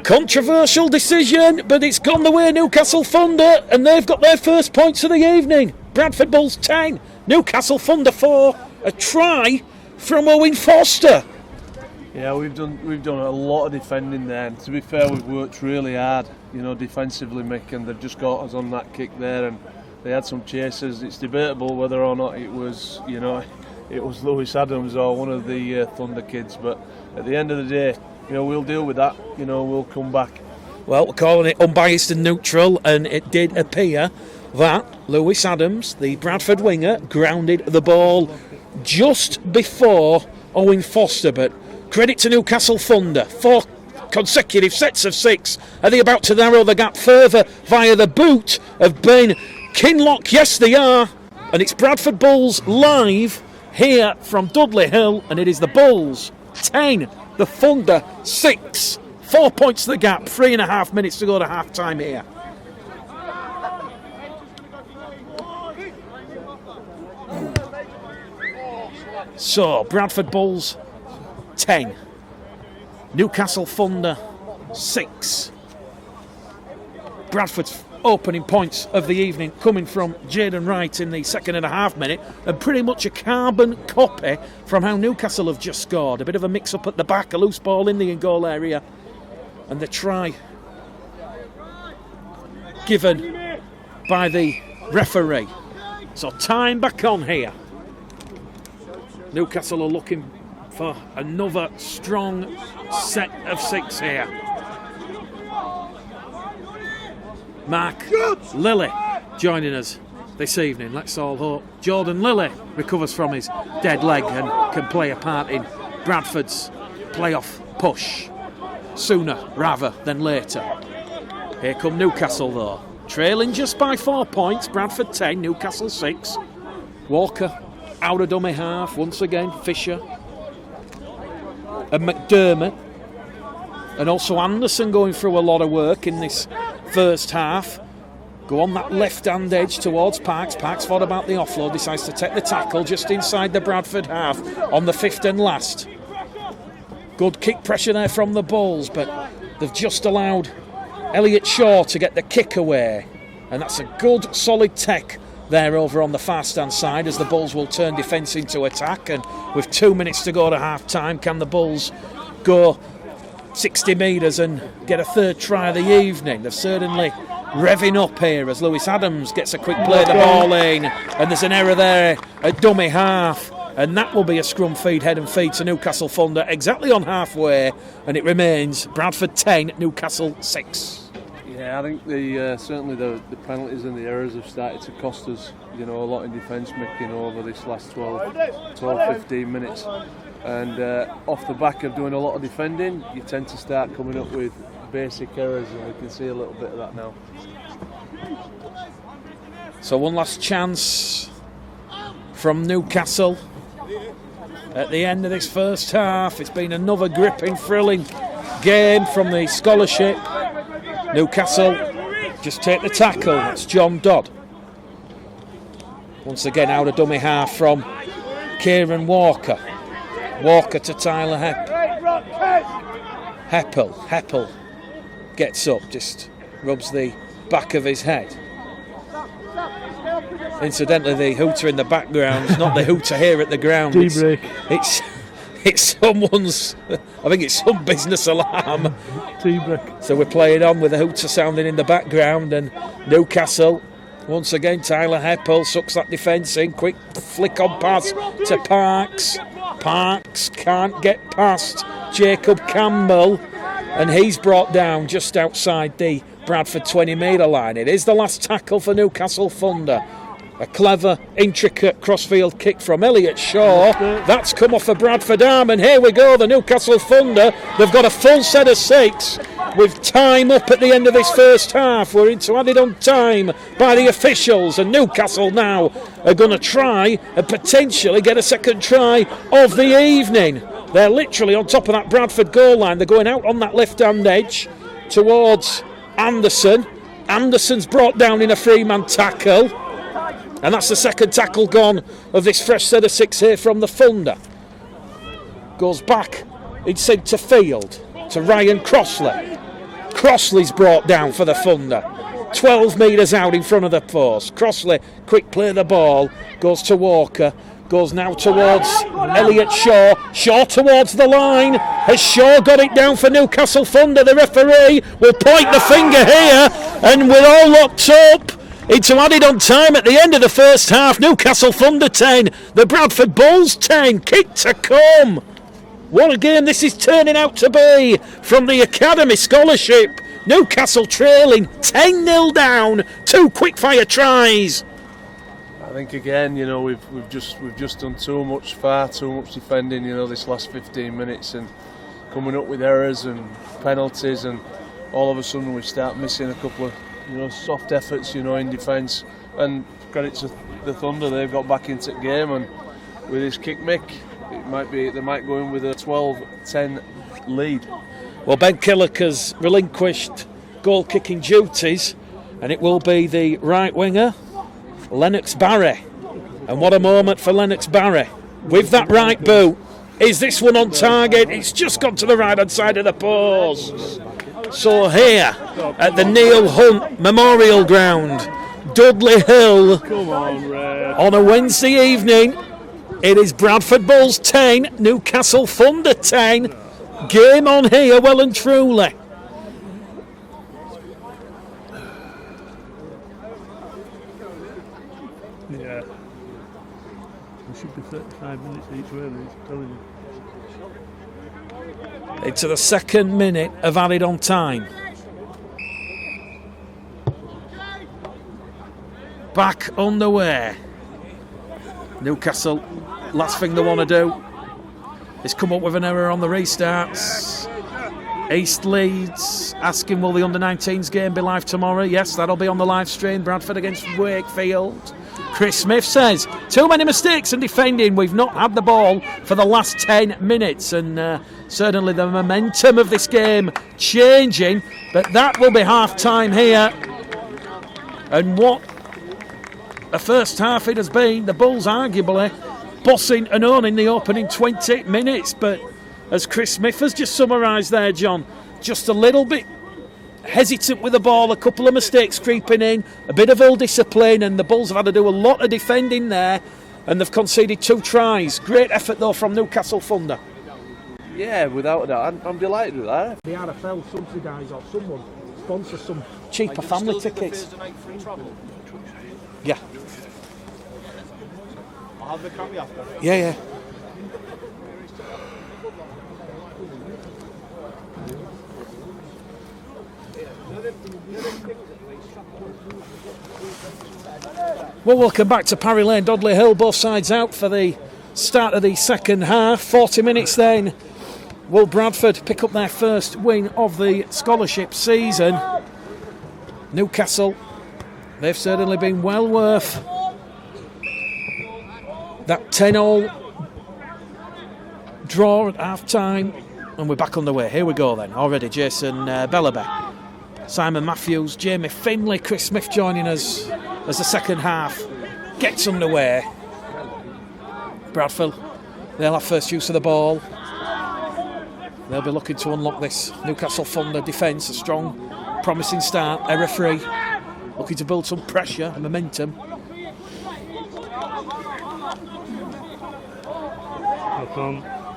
Controversial decision, but it's gone the way of Newcastle Thunder, and they've got their first points of the evening. Bradford Bulls 10, Newcastle Thunder 4. A try from Owen Foster. Yeah, we've done a lot of defending there, and to be fair, we've worked really hard, defensively, Mick, and they've just got us on that kick there, and they had some chasers. It's debatable whether or not it was Lewis Adams or one of the Thunder kids, but at the end of the day, we'll deal with that. We'll come back. Well, we're calling it unbiased and neutral, and it did appear that Lewis Adams, the Bradford winger, grounded the ball just before Owen Foster, but credit to Newcastle Thunder. 4 consecutive sets of 6. Are they about to narrow the gap further via the boot of Ben Kinlock? Yes, they are. And it's Bradford Bulls live here from Dudley Hill, and it is the Bulls 10, the Thunder 6. 4 points to the gap, 3.5 minutes to go to half time here. So, Bradford Bulls 10, Newcastle Thunder 6. Bradford's opening points of the evening coming from Jaden Wright in the 2.5 minute, and pretty much a carbon copy from how Newcastle have just scored. A bit of a mix-up at the back, a loose ball in the in-goal area, and the try given by the referee. So time back on here. Newcastle are looking for another strong set of 6 here. Mark Lilly joining us this evening. Let's all hope Jordan Lilly recovers from his dead leg and can play a part in Bradford's playoff push sooner rather than later. Here come Newcastle though, trailing just by 4 points. Bradford 10, Newcastle 6. Walker out of dummy half once again. Fisher and McDermott, and also Anderson going through a lot of work in this first half. Go on that left-hand edge towards Parks. Parks thought about the offload, decides to take the tackle just inside the Bradford half on the 5th and last. Good kick pressure there from the Bulls, but they've just allowed Elliott Shaw to get the kick away, and that's a good solid tech there over on the fast-hand side as the Bulls will turn defence into attack. And with 2 minutes to go to half-time, can the Bulls go 60 metres and get a third try of the evening? They're certainly revving up here as Lewis Adams gets a quick play of the ball in, and there's an error there at dummy half, and that will be a scrum feed, head and feed to Newcastle Thunder exactly on halfway, and it remains Bradford 10, Newcastle 6. Yeah, I think certainly the penalties and the errors have started to cost us, a lot in defence making over this last 12-15 minutes. And off the back of doing a lot of defending, you tend to start coming up with basic errors, and we can see a little bit of that now. So one last chance from Newcastle at the end of this first half. It's been another gripping, thrilling game from the scholarship. Newcastle just take the tackle. That's John Dodd. Once again out of dummy half from Kieran Walker. Walker to Tyler Heppel gets up, just rubs the back of his head. Incidentally, the hooter in the background is not the hooter here at the ground. It's someone's, I think it's some business alarm. Tea-break. So we're playing on with the hooter sounding in the background, and Newcastle, once again, Tyler Heppel sucks that defence in. Quick flick on pass to Parks. Parks can't get past Jacob Campbell, and he's brought down just outside the Bradford 20-metre line. It is the last tackle for Newcastle Thunder. A clever, intricate crossfield kick from Elliott Shaw. That's come off a Bradford arm, and here we go, the Newcastle Thunder. They've got a full set of 6 with time up at the end of this first half. We're into added on time by the officials, and Newcastle now are going to try and potentially get a second try of the evening. They're literally on top of that Bradford goal line. They're going out on that left-hand edge towards Anderson. Anderson's brought down in a three-man tackle. And that's the second tackle gone of this fresh set of 6 here from the Thunder. Goes back in centre field to Ryan Crossley. Crossley's brought down for the Thunder. 12 metres out in front of the post. Crossley, quick play of the ball, goes to Walker. Goes now towards Elliott Shaw. Shaw towards the line. Has Shaw got it down for Newcastle Thunder? The referee will point the finger here, and we're all locked up into added on time at the end of the first half. Newcastle Thunder 10, the Bradford Bulls 10. Kick to come. What a game this is turning out to be from the Academy Scholarship. Newcastle trailing 10-0 down. 2 quick-fire tries. I think again, you know, we've just done far too much defending, you know, this last 15 minutes, and coming up with errors and penalties, and all of a sudden we start missing a couple of, you know, soft efforts, you know, in defence. And credit to the Thunder, they've got back into the game, and with this kick mick, they might go in with a 12-10 lead. Well, Ben Killock has relinquished goal-kicking duties, and it will be the right winger, Lennox Barry. And what a moment for Lennox Barry. With that right boot, is this one on target? It's just gone to the right-hand side of the post. So here, at the Neil Hunt Memorial Ground, Dudley Hill, on a Wednesday evening, it is Bradford Bulls 10, Newcastle Thunder 10. Game on here, well and truly. Yeah. It should be 35 minutes each way, I'm telling you. Into the second minute of added on time. Back on the way. Newcastle, last thing they want to do is come up with an error on the restarts. East leads, asking will the under-19s game be live tomorrow? Yes, that'll be on the live stream. Bradford against Wakefield. Chris Smith says, too many mistakes in defending. We've not had the ball for the last 10 minutes. And certainly the momentum of this game changing. But that will be half-time here. And what a first half it has been. The Bulls arguably bossing and owning the opening 20 minutes. But as Chris Smith has just summarised there, John, just a little bit hesitant with the ball, a couple of mistakes creeping in, a bit of ill discipline, and the Bulls have had to do a lot of defending there, and they've conceded 2 tries. Great effort though from Newcastle Thunder. Yeah, without a doubt, I'm delighted with that. The RFL subsidise or someone sponsor some cheaper family tickets. Yeah. I'll have the copy after. Yeah. Well, welcome back to Parry Lane, Dudley Hill. Both sides out for the start of the second half. 40 minutes then. Will Bradford pick up their first win of the scholarship season? Newcastle, they've certainly been well worth that 10-all draw at half-time. And we're back on the way. Here we go then. Already Jason Bellaby, Simon Matthews, Jamie Finlay, Chris Smith joining us as the second half gets underway. Bradford, they'll have first use of the ball. They'll be looking to unlock this Newcastle Thunder defence. A strong, promising start, error-free. Looking to build some pressure and momentum.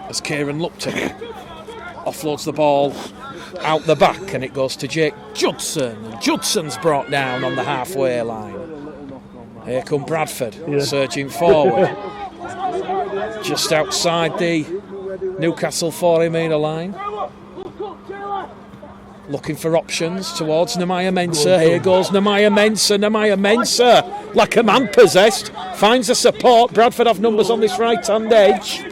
As Kieran Lupton offloads the ball out the back, and it goes to Jake Judson. And Judson's brought down on the halfway line. Here come Bradford, surging forward. Just outside the Newcastle 40-metre line. Looking for options towards Nehemiah Mensah. Here goes Nehemiah Mensah. Nehemiah Mensah, like a man possessed, finds the support. Bradford have numbers on this right-hand edge.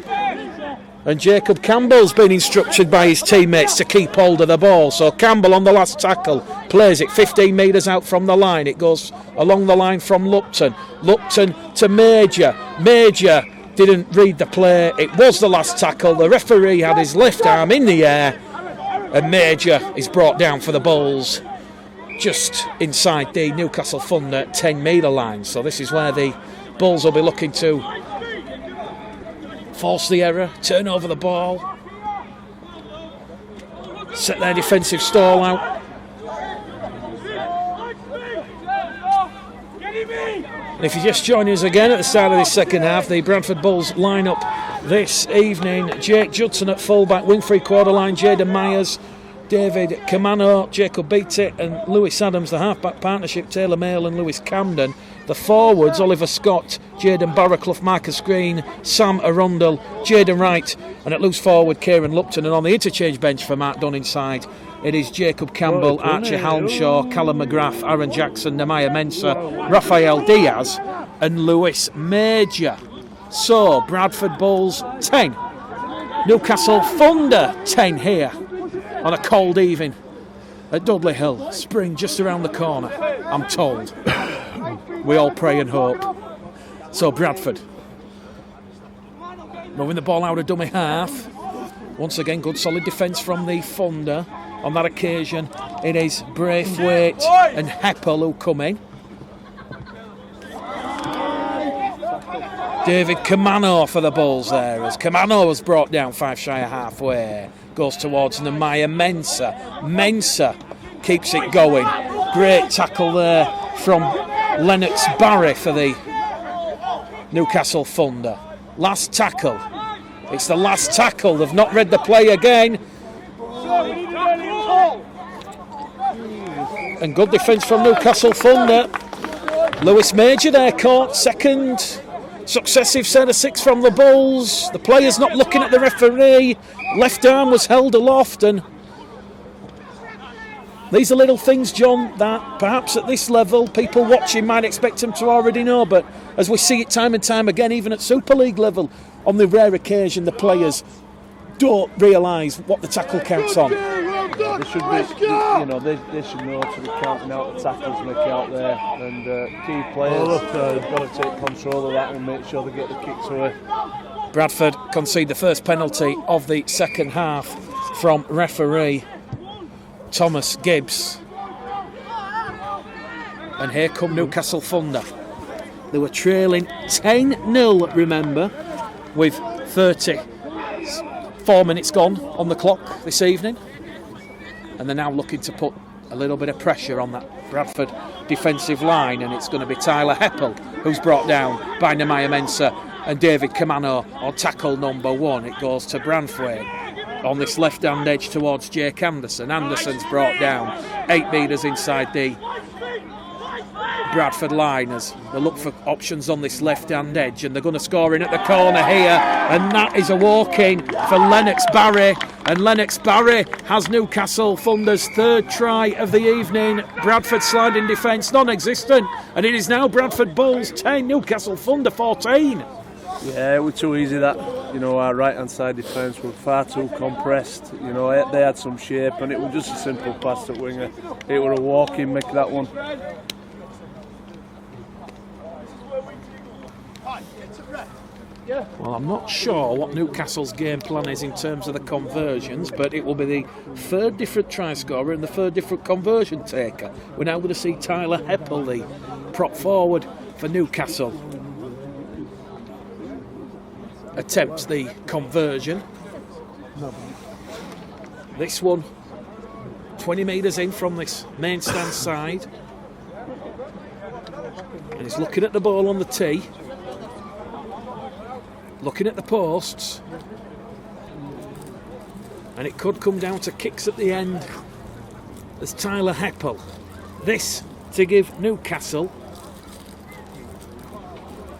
And Jacob Campbell's been instructed by his teammates to keep hold of the ball. So Campbell on the last tackle plays it 15 metres out from the line. It goes along the line from Lupton. Lupton to Major. Major didn't read the play. It was the last tackle. The referee had his left arm in the air. And Major is brought down for the Bulls just inside the Newcastle Thunder 10-metre line. So this is where the Bulls will be looking to force the error, turn over the ball, set their defensive stall out. And if you're just joining us again at the start of this second half, the Bradford Bulls line up this evening: Jake Judson at fullback, wing free quarter line, Jaden Myers, David Camano, Jacob Beattie and Lewis Adams. The half-back partnership, Taylor Mail and Lewis Camden. The forwards, Oliver Scott, Jaden Barraclough, Marcus Green, Sam Arundel, Jaden Wright, and at loose forward, Kieran Lupton. And on the interchange bench for Mark Dunn inside It is Jacob Campbell, Archie Halmshaw, Callum McGrath, Aaron Jackson, Nehemiah Mensah, Rafael Diaz and Lewis Major. So Bradford Bulls 10, Newcastle Thunder 10 here on a cold evening at Dudley Hill. Spring just around the corner, I'm told. We all pray and hope. So Bradford moving the ball out of dummy half. Once again, good solid defence from the Thunder. On that occasion, it is Braithwaite and Heppel who come in. David Kamano for the Bulls there, as Kamano was brought down 5 shy of halfway. Goes towards Nehemiah Mensah. Mensah keeps it going. Great tackle there from Lennox Barry for the Newcastle Thunder. Last tackle. It's the last tackle. They've not read the play again. And good defence from Newcastle Thunder. Lewis Major there caught. Second successive set of 6 from the Bulls. The players not looking at the referee. Left arm was held aloft, and these are little things, John, that perhaps at this level people watching might expect them to already know, but as we see it time and time again, even at Super League level, on the rare occasion the players don't realise what the tackle counts on. They should be, they should know to be counting out the tackles when they out there, and key players have got to take control of that and make sure they get the kicks away. Bradford concede the first penalty of the second half from referee Thomas Gibbs. And here come Newcastle Thunder. They were trailing 10-0, remember, with 34 minutes gone on the clock this evening. And they're now looking to put a little bit of pressure on that Bradford defensive line, and it's going to be Tyler Heppel who's brought down by Nehemiah Mensah and David Kamano on tackle number 1. It goes to Braithwaite on this left-hand edge towards Jake Anderson. Anderson's brought down 8 metres inside the Bradford line as they look for options on this left-hand edge, and they're going to score in at the corner here, and that is a walk-in for Lennox Barry, and Lennox Barry has Newcastle Thunder's 3rd try of the evening. Bradford sliding defence non-existent, and it is now Bradford Bulls 10, Newcastle Thunder 14. Yeah, it was too easy that, our right-hand side defence were far too compressed. They had some shape, and it was just a simple pass at winger. It was a walk-in, make that one. Well, I'm not sure what Newcastle's game plan is in terms of the conversions, but it will be the 3rd different try scorer and the 3rd different conversion taker. We're now going to see Tyler Heppel, the prop forward for Newcastle, attempts the conversion. This one 20 metres in from this main stand side, and he's looking at the ball on the tee, looking at the posts, and it could come down to kicks at the end as Tyler Heppel. This to give Newcastle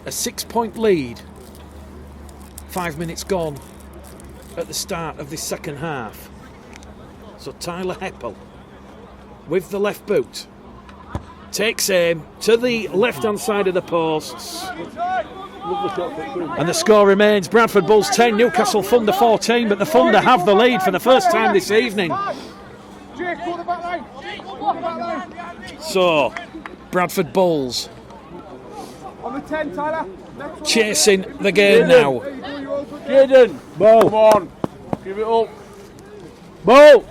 a 6-point lead. 5 minutes gone at the start of this second half. So Tyler Heppel with the left boot takes aim to the left hand side of the posts, and the score remains Bradford Bulls 10, Newcastle Thunder 14, but the Thunder have the lead for the first time this evening. So Bradford Bulls chasing the game now. Jaden, Ball. come on, give it up. Ball.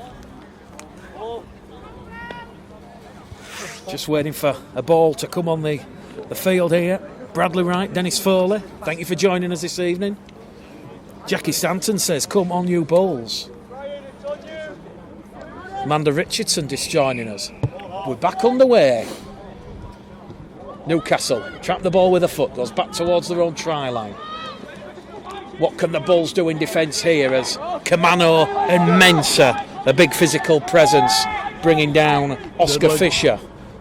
Just waiting for a ball to come on the field here. Bradley Wright, Dennis Foley, thank you for joining us this evening. Jackie Stanton says, come on you Bulls. Amanda Richardson just joining us. We're back underway. Newcastle trap the ball with a foot, goes back towards their own try line. What can the Bulls do in defence here as Kamano and Mensah, a big physical presence, bringing down Oscar Fisher.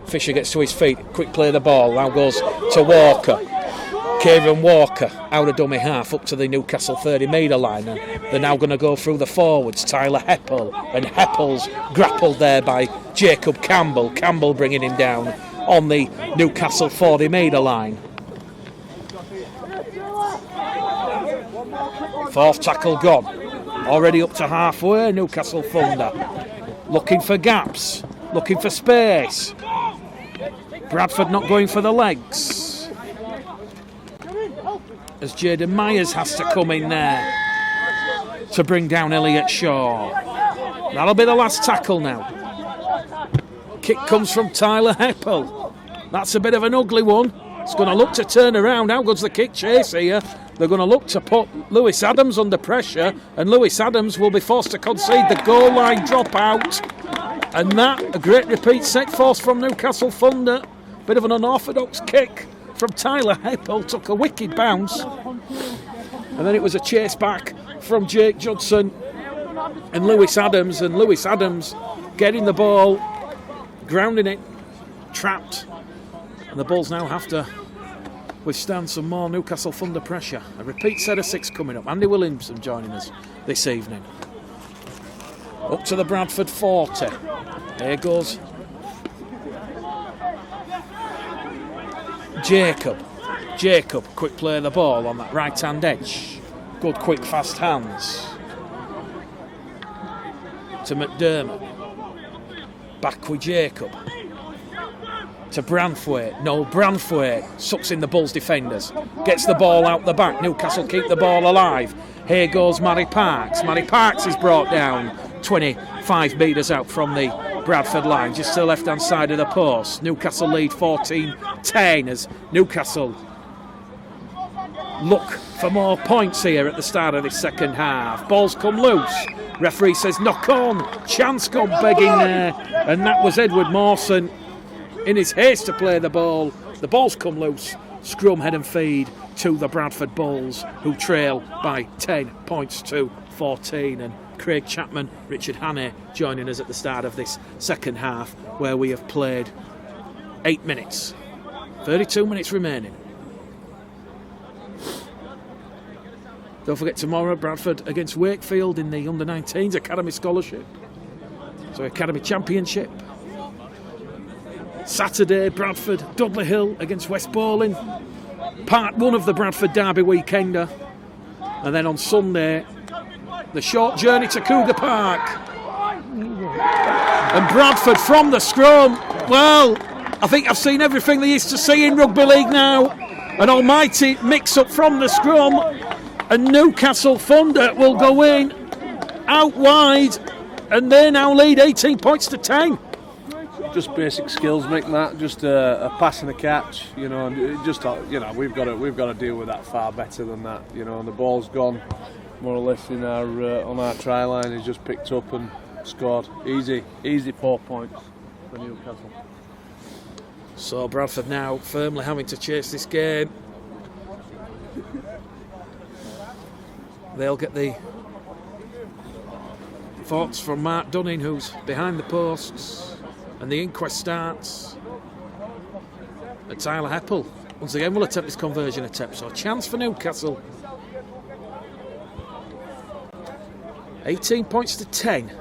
Fisher gets to his feet, quick play the ball, now goes to Walker. Kieran Walker out of dummy half up to the Newcastle 30-metre line. And they're now going to go through the forwards. Tyler Heppel, and Heppel's grappled there by Jacob Campbell. Campbell bringing him down on the Newcastle 40-metre line. Fourth tackle gone. Already up to halfway, Newcastle Thunder. Looking for gaps, looking for space. Bradford not going for the legs. As Jaden Myers has to come in there to bring down Elliot Shaw. That'll be the last tackle now. Kick comes from Tyler Heppel. That's a bit of an ugly one. It's going to look to turn around. How good's the kick chase here? They're going to look to put Lewis Adams under pressure, and Lewis Adams will be forced to concede the goal line dropout. And that, a great repeat set force from Newcastle Thunder. Bit of an unorthodox kick from Tyler Heppel, took a wicked bounce. And then it was a chase back from Jake Judson and Lewis Adams getting the ball, grounding it, trapped. And the Bulls now have to withstand some more Newcastle Thunder pressure. A repeat set of 6 coming up. Andy Williamson joining us this evening. Up to the Bradford 40. Here goes Jacob, quick play of the ball on that right hand edge. Good quick fast hands to McDermott. Back with Jacob to Branthwaite. No, Branthwaite sucks in the Bulls defenders. Gets the ball out the back. Newcastle keep the ball alive. Here goes Matty Parks. Matty Parks is brought down 25 metres out from the Bradford line, just to the left hand side of the post. Newcastle lead 14-10 as Newcastle look for more points here at the start of this second half. Balls come loose. Referee says knock on. Chance gone begging there, and that was Edward Mawson in his haste to play the ball. The ball's come loose. Scrum, head and feed to the Bradford Bulls, who trail by 10 points to 14. And Craig Chapman, Richard Hannay joining us at the start of this second half, where we have played 8 minutes. 32 minutes remaining. Don't forget tomorrow, Bradford against Wakefield in the Under-19s Academy Scholarship. So Academy Championship. Saturday, Bradford Dudley Hill against West Bowling. Part 1 of the Bradford Derby Weekender. And then on Sunday, the short journey to Cougar Park. And Bradford from the scrum. Well, I think I've seen everything there is to see in rugby league now. An almighty mix-up from the scrum. And Newcastle Thunder will go in out wide. And they now lead 18 points to 10. Just basic skills, Mick. That just a pass and a catch, you know, and just we've got to deal with that far better than that, you know. And the ball's gone more or less in our on our try line. He's just picked up and scored. Easy 4 points for Newcastle. So Bradford now firmly having to chase this game. They'll get the thoughts from Mark Dunning, who's behind the posts. And the inquest starts. And Tyler Heppel once again will attempt this conversion attempt. So a chance for Newcastle. 18 points to 10.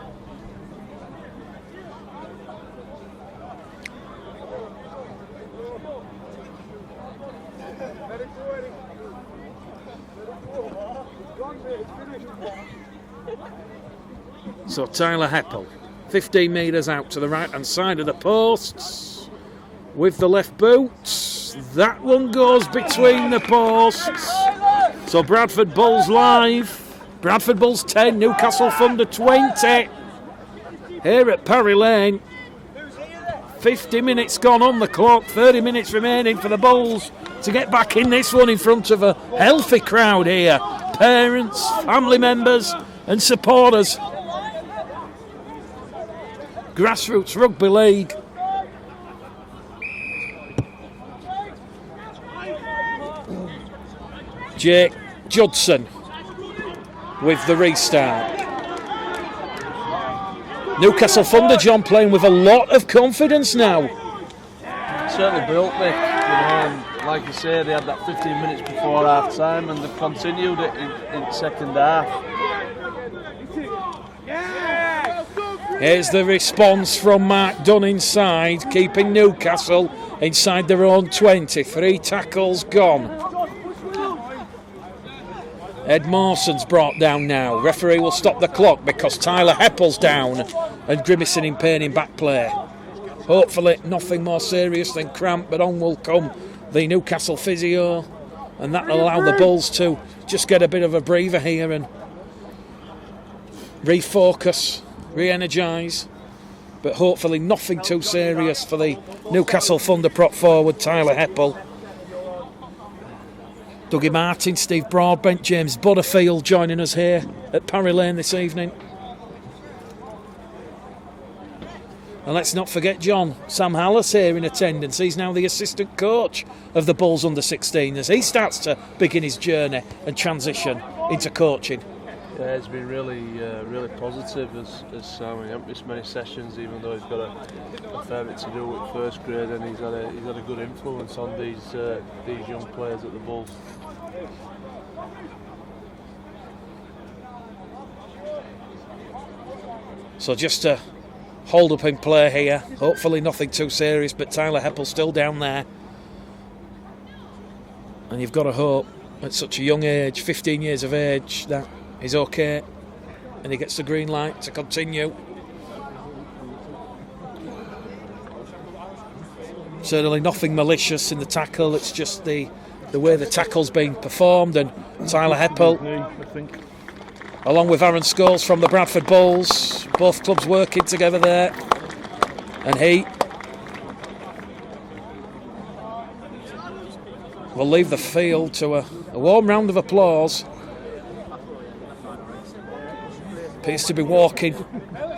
So Tyler Heppel, 15 metres out to the right hand side of the posts with the left boot. That one goes between the posts. So Bradford Bulls live. Bradford Bulls 10, Newcastle Thunder 20. Here at Parry Lane. 50 minutes gone on the clock, 30 minutes remaining for the Bulls to get back in this one in front of a healthy crowd here. Parents, family members and supporters. Grassroots Rugby League. Jake Judson with the restart. Newcastle Thunder, John, playing with a lot of confidence now. Certainly built, Nick. You know, like you say, they had that 15 minutes before half time, and they've continued it in second half. Here's the response from Mark Dunn inside, keeping Newcastle inside their own 20. 3 tackles gone. Ed Mawson's brought down now. Referee will stop the clock because Tyler Heppel's down and grimacing in pain in back play. Hopefully nothing more serious than cramp, but on will come the Newcastle physio, and that will allow the Bulls to just get a bit of a breather here and refocus, re-energise, but hopefully nothing too serious for the Newcastle Thunder prop forward Tyler Heppel. Dougie Martin, Steve Broadbent, James Butterfield joining us here at Parry Lane this evening. And let's not forget John, Sam Hallis here in attendance. He's now the assistant coach of the Bulls under-16 as he starts to begin his journey and transition into coaching. Yeah, it's been really positive as Sam. He hasn't missed many sessions, even though he's got a fair bit to do with first grade, and he's had a good influence on these young players at the Bulls. So just to hold up in play here, hopefully nothing too serious, but Tyler Heppel still down there. And you've got to hope at such a young age, 15 years of age, that he's okay and he gets the green light to continue. Certainly nothing malicious in the tackle, it's just the way the tackle's being performed, and Tyler Heppel, along with Aaron Scholes from the Bradford Bulls, both clubs working together there, and he will leave the field to a warm round of applause. Appears to be walking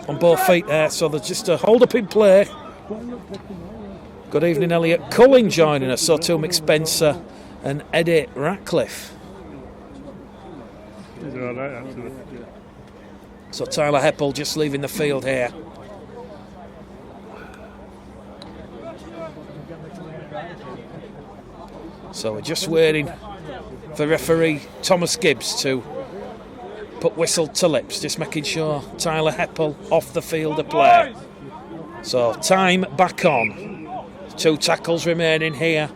on both feet there, so there's just a hold up in play. Good evening, Elliot Cullen joining us, so too Mick Spencer and Eddie Ratcliffe. So Tyler Heppel just leaving the field here. So we're just waiting for referee Thomas Gibbs to put whistle to lips, just making sure Tyler Heppel off the field of play. So time back on. 2 tackles remaining here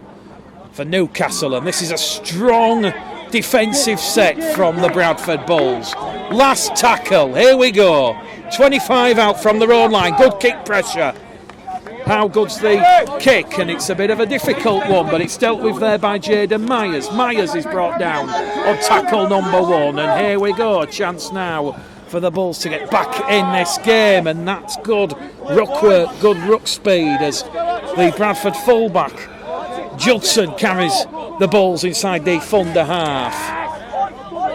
for Newcastle, and this is a strong defensive set from the Bradford Bulls. Last tackle, here we go. 25 out from their own line, good kick pressure. How good's the kick? And it's a bit of a difficult one, but it's dealt with there by Jaden Myers. Myers is brought down on tackle number 1, and here we go. A chance now for the Bulls to get back in this game, and that's good ruck work, good ruck speed as the Bradford fullback Judson carries the Bulls inside the Thunder half.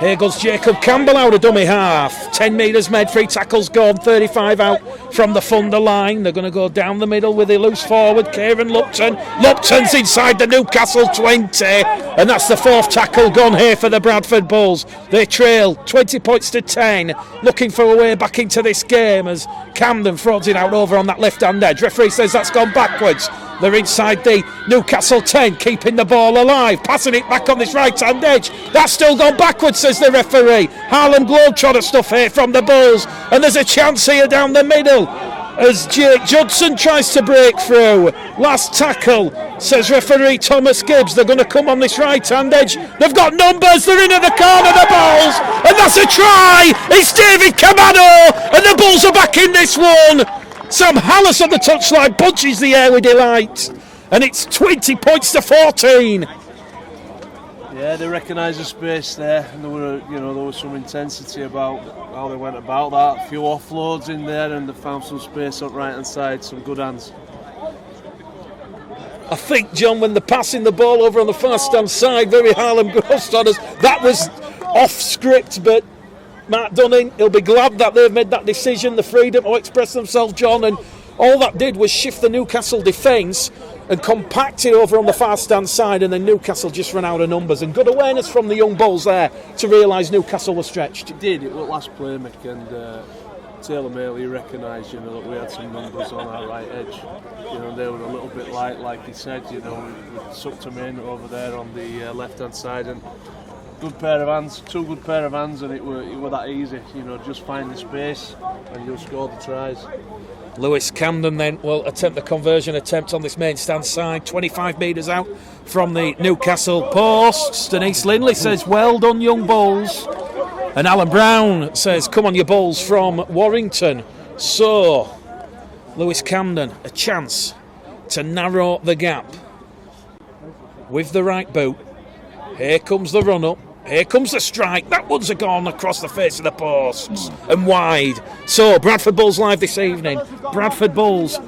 Here goes Jacob Campbell out of dummy half. 10 metres made, 3 tackles gone, 35 out from the Thunder line. They're going to go down the middle with a loose forward, Kieran Lupton. Lupton's inside the Newcastle 20, and that's the 4th tackle gone here for the Bradford Bulls. They trail 20 points to 10, looking for a way back into this game as Camden throws it out over on that left-hand edge. Referee says that's gone backwards. They're inside the Newcastle 10, keeping the ball alive, passing it back on this right-hand edge. That's still gone backwards, says the referee. Harlem Globetrotter stuff here from the Bulls, and there's a chance here down the middle as Jake Judson tries to break through. Last tackle, says referee Thomas Gibbs. They're going to come on this right-hand edge. They've got numbers, they're in at the corner, the Bulls, and that's a try. It's David Camano, and the Bulls are back in this one. Sam Hallis on the touchline punches the air with delight, and it's 20 points to 14. Yeah, they recognised the space there, and there was some intensity about how they went about that. A few offloads in there, and they found some space on right hand side. Some good hands. I think, John, when they're passing the ball over on the far stand side, very Harlem Globetrotters, that was off script, but Mark Dunning, he'll be glad that they've made that decision, the freedom to express themselves, John, and all that did was shift the Newcastle defence and compact it over on the far stand side, and then Newcastle just ran out of numbers. And good awareness from the young Bulls there to realise Newcastle was stretched. It did, it was last play, Mick, and Taylor Mail, he recognised, you know, that we had some numbers on our right edge. You know, they were a little bit light, like he said. You know, we sucked them in over there on the left-hand side, and good pair of hands, two good pair of hands, and it were that easy. You know, just find the space, and you'll score the tries. Lewis Camden then will attempt the conversion attempt on this main stand side, 25 metres out from the Newcastle posts. Denise Lindley says, well done, young Bulls. And Alan Brown says, come on, you Bulls, from Warrington. So, Lewis Camden, a chance to narrow the gap with the right boot. Here comes the run-up. Here comes the strike. That one's gone across the face of the posts and wide. So, Bradford Bulls live this evening. Bradford Bulls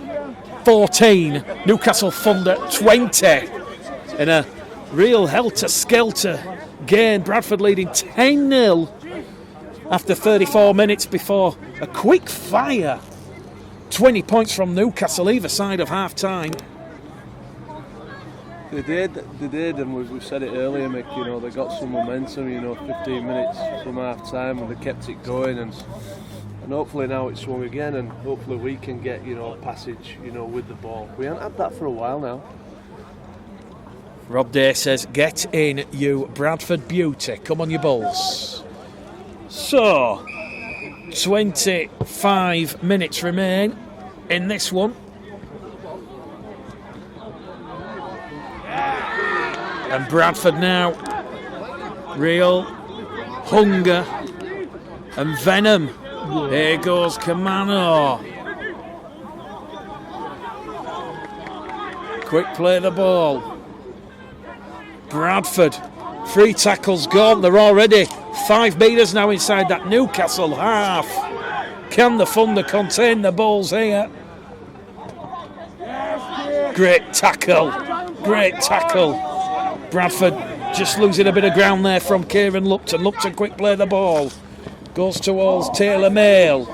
14, Newcastle Thunder 20. In a real helter-skelter game, Bradford leading 10-0 after 34 minutes before a quick fire. 20 points from Newcastle either side of half-time. They did, and we've said it earlier, Mick. You know, they got some momentum. You know, 15 minutes from half time, and they kept it going, and hopefully now it's swung again, and hopefully we can get, you know, a passage, you know, with the ball. We haven't had that for a while now. Rob Day says, "Get in, you Bradford beauty. Come on, you Bulls." So, 25 minutes remain in this one. And Bradford now, real hunger and venom. Here goes Kamano. Quick play of the ball. Bradford, 3 tackles gone. They're already 5 metres now inside that Newcastle half. Can the Thunder contain the Bulls here? Great tackle. Great tackle. Bradford just losing a bit of ground there from Kieran Lupton. Lupton quick play the ball. Goes towards Taylor Mail.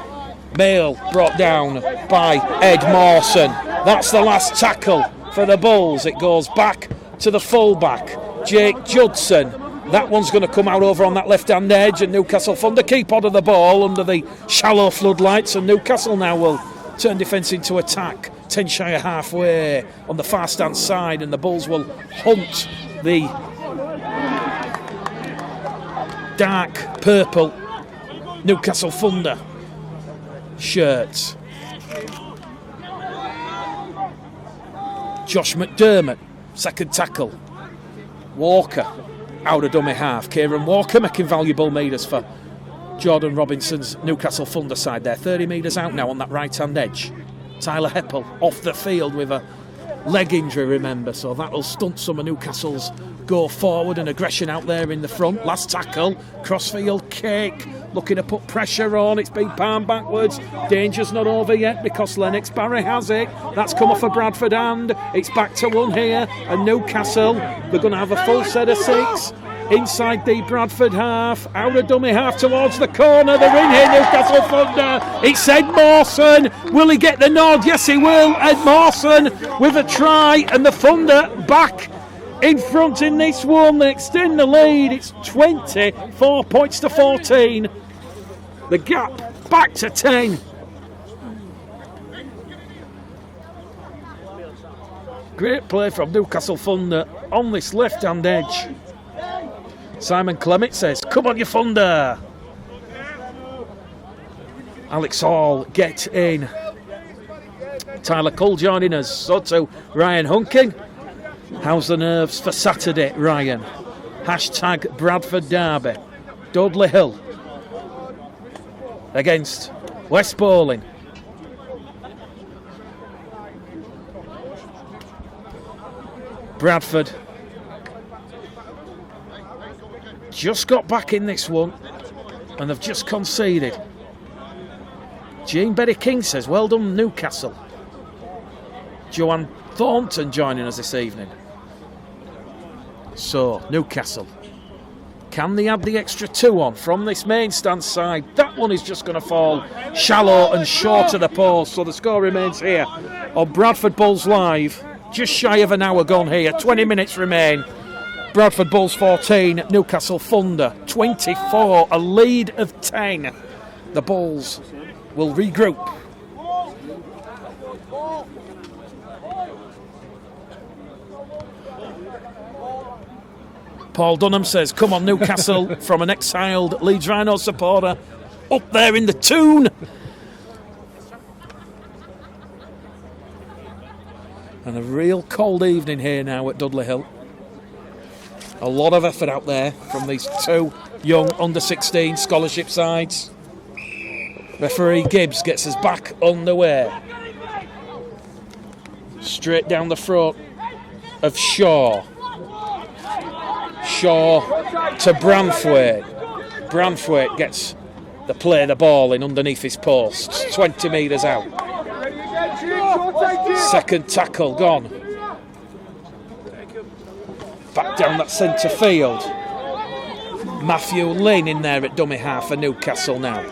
Mail brought down by Ed Mawson. That's the last tackle for the Bulls. It goes back to the fullback, Jake Judson. That one's going to come out over on that left-hand edge, and Newcastle Thunder keep on of the ball under the shallow floodlights, and Newcastle now will turn defence into attack. 10 shy of halfway on the far stand side, and the Bulls will hunt the dark purple Newcastle Thunder shirts. Josh McDermott, second tackle. Walker out of dummy half. Kieran Walker making valuable metres for Jordan Robinson's Newcastle Thunder side there. 30 metres out now on that right hand edge. Tyler Heppel off the field with a leg injury, remember, so that'll stunt some of Newcastle's go forward and aggression out there in the front. Last tackle, crossfield kick, looking to put pressure on. It's been palmed backwards. Danger's not over yet because Lennox Barry has it. That's come off a Bradford hand. It's back to one here, and Newcastle, they're going to have a full set of 6 inside the Bradford half, out of dummy half towards the corner. They're in here, Newcastle Thunder. It's Ed Mawson. Will he get the nod? Yes, he will. Ed Mawson with a try, and the Thunder back in front in this one. They extend the lead. It's 24 points to 14. The gap back to 10. Great play from Newcastle Thunder on this left-hand edge. Simon Clement says, come on, you Thunder. Alex Hall, get in. Tyler Cole joining us. So too Ryan Hunking. How's the nerves for Saturday, Ryan? Hashtag Bradford Derby. Dudley Hill against West Bowling. Bradford just got back in this one, and they've just conceded. Jean Betty King says, well done, Newcastle. Joanne Thornton joining us this evening. So, Newcastle, can they add the extra 2 on from this main stand side? That one is just going to fall shallow and short of the post, so the score remains here on Bradford Bulls Live. Just shy of an hour gone here, 20 minutes remain. Bradford Bulls 14, Newcastle Thunder 24, a lead of 10. The Bulls will regroup. Paul Dunham says, come on Newcastle, from an exiled Leeds Rhino supporter up there in the Toon. And a real cold evening here now at Dudley Hill. A lot of effort out there from these two young under-16 scholarship sides. Referee Gibbs gets us back underway. Straight down the front of Shaw. Shaw to Branthwaite. Branthwaite gets the ball in underneath his posts. 20 metres out. Second tackle gone. Back down that centre field. Matthew Lynn in there at dummy half for Newcastle now.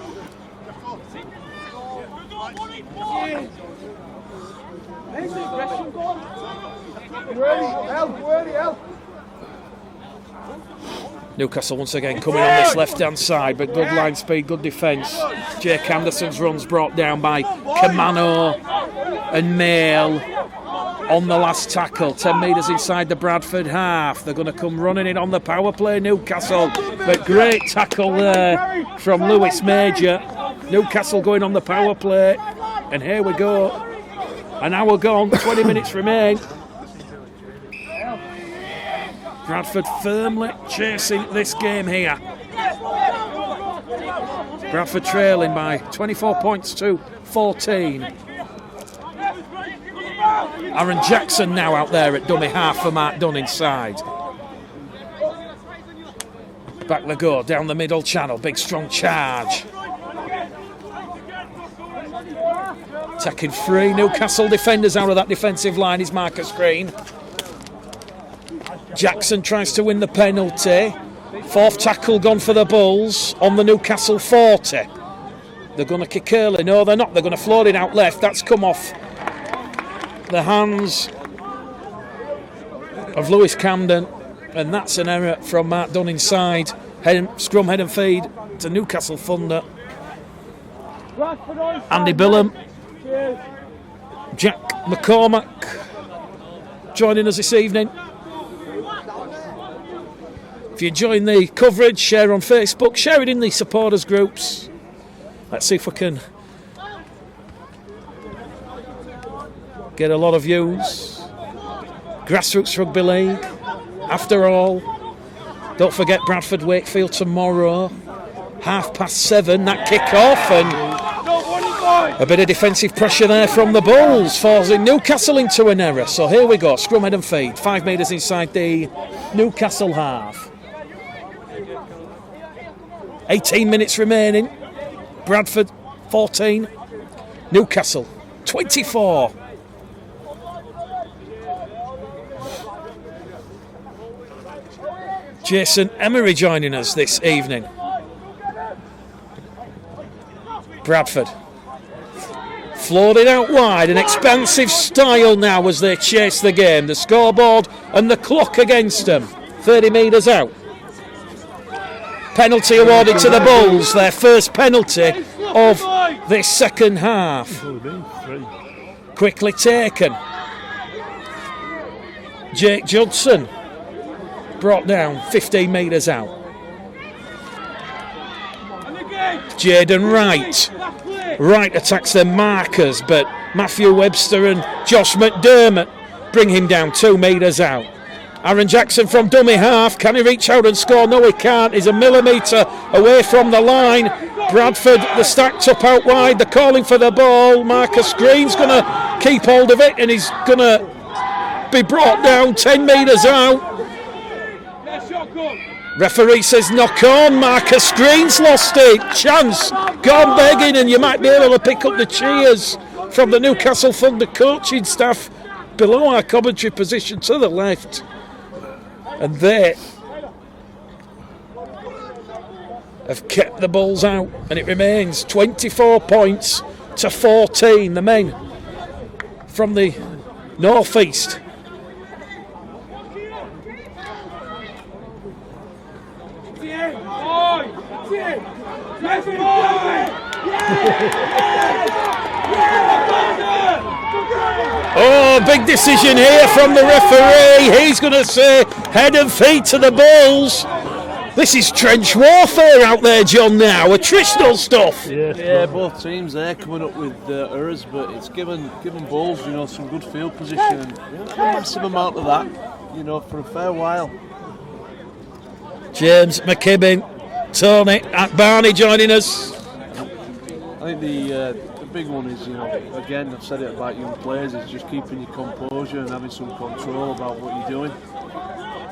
Newcastle once again coming on this left-hand side, but good line speed, good defence. Jake Anderson's run's brought down by Kamano and Mail on the last tackle. 10 metres inside the Bradford half. They're going to come running in on the power play, Newcastle. But great tackle there from Lewis Major. Newcastle going on the power play. And here we go. An hour gone, 20 minutes remain. Bradford firmly chasing this game here. Bradford trailing by 24 points to 14. Aaron Jackson now out there at dummy half for Mark Dunn inside. Back they go, down the middle channel, big strong charge. Taking three Newcastle defenders out of that defensive line is Marcus Green. Jackson tries to win the penalty. Fourth tackle gone for the Bulls on the Newcastle 40. They're going to kick early. No, they're not. They're going to float it out left. That's come off the hands of Lewis Camden. And that's an error from Mark Dunn inside. Scrum, head and feed to Newcastle Thunder. Andy Billam. Jack McCormack joining us this evening. If you're enjoying the coverage, share on Facebook, share it in the supporters groups. Let's see if we can get a lot of views. Grassroots Rugby League, after all. Don't forget Bradford Wakefield tomorrow, 7:30, that kick-off, and a bit of defensive pressure there from the Bulls, forcing Newcastle into an error. So here we go, scrum, head and feed, 5 metres inside the Newcastle half. 18 minutes remaining. Bradford 14, Newcastle 24. Jason Emery joining us this evening. Bradford floated out wide, an expansive style now as they chase the game. The scoreboard and the clock against them. 30 metres out. Penalty awarded to the Bulls, their first penalty of this second half. Quickly taken. Jake Judson brought down 15 metres out. Jaden Wright. Wright attacks their markers, but Matthew Webster and Josh McDermott bring him down 2 metres out. Aaron Jackson from dummy half. Can he reach out and score? No, he can't. He's a millimetre away from the line. Bradford, they're stacked up out wide. They're calling for the ball. Marcus Green's going to keep hold of it, and he's going to be brought down 10 metres out. Referee says knock on. Marcus Green's lost it. Chance gone begging, and you might be able to pick up the cheers from the Newcastle Thunder coaching staff below our commentary position to the left. And they have kept the Bulls out, and it remains 24 points to 14. The men from the northeast. Oh, big decision here from the referee. He's going to say head and feet to the Bulls. This is trench warfare out there, John, now. Attritional stuff. Yeah, both teams there coming up with errors, but it's given Bulls, some good field position and a massive amount of that, for a fair while. James McKibbin, Tony Barney joining us. I think the big one is, again, I've said it about young players, is just keeping your composure and having some control about what you're doing.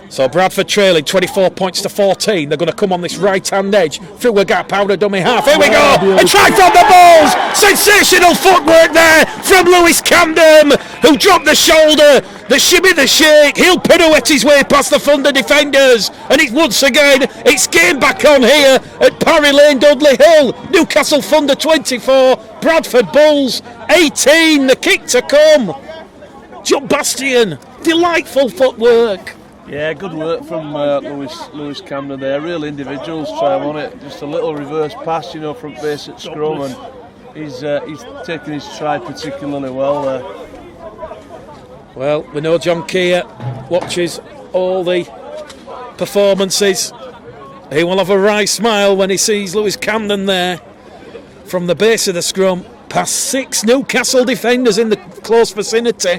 So Bradford trailing 24 points to 14. They're going to come on this right-hand edge through a gap, out of dummy half. Here we go. A try from the Bulls. Sensational footwork there from Lewis Camden, who dropped the shoulder, the shimmy, the shake. He'll pirouette his way past the Thunder defenders. And it's game back on here at Parry Lane, Dudley Hill. Newcastle Thunder 24, Bradford Bulls 18. The kick to come. John Bastian, delightful footwork. Yeah, good work from Lewis Camden there. Real individuals try on it. Just a little reverse pass, from base at scrum, and he's taken his stride particularly well there. Well, we know John Keir watches all the performances. He will have a wry smile when he sees Lewis Camden there from the base of the scrum, past 6 Newcastle defenders in the close vicinity.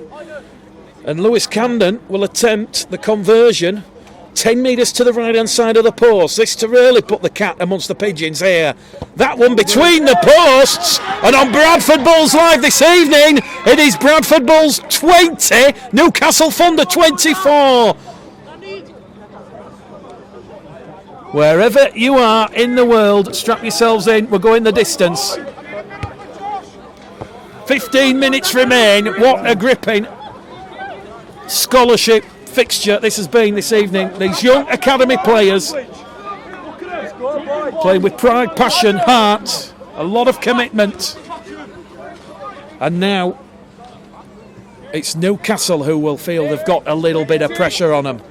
And Lewis Camden will attempt the conversion 10 metres to the right hand side of the post. This to really put the cat amongst the pigeons here. That one between the posts. And on Bradford Bulls Live this evening, it is Bradford Bulls 20, Newcastle Thunder 24. Wherever you are in the world, strap yourselves in. We're going the distance. 15 minutes remain. What a gripping scholarship fixture this has been this evening. These young academy players playing with pride, passion, heart, a lot of commitment. And now it's Newcastle who will feel they've got a little bit of pressure on them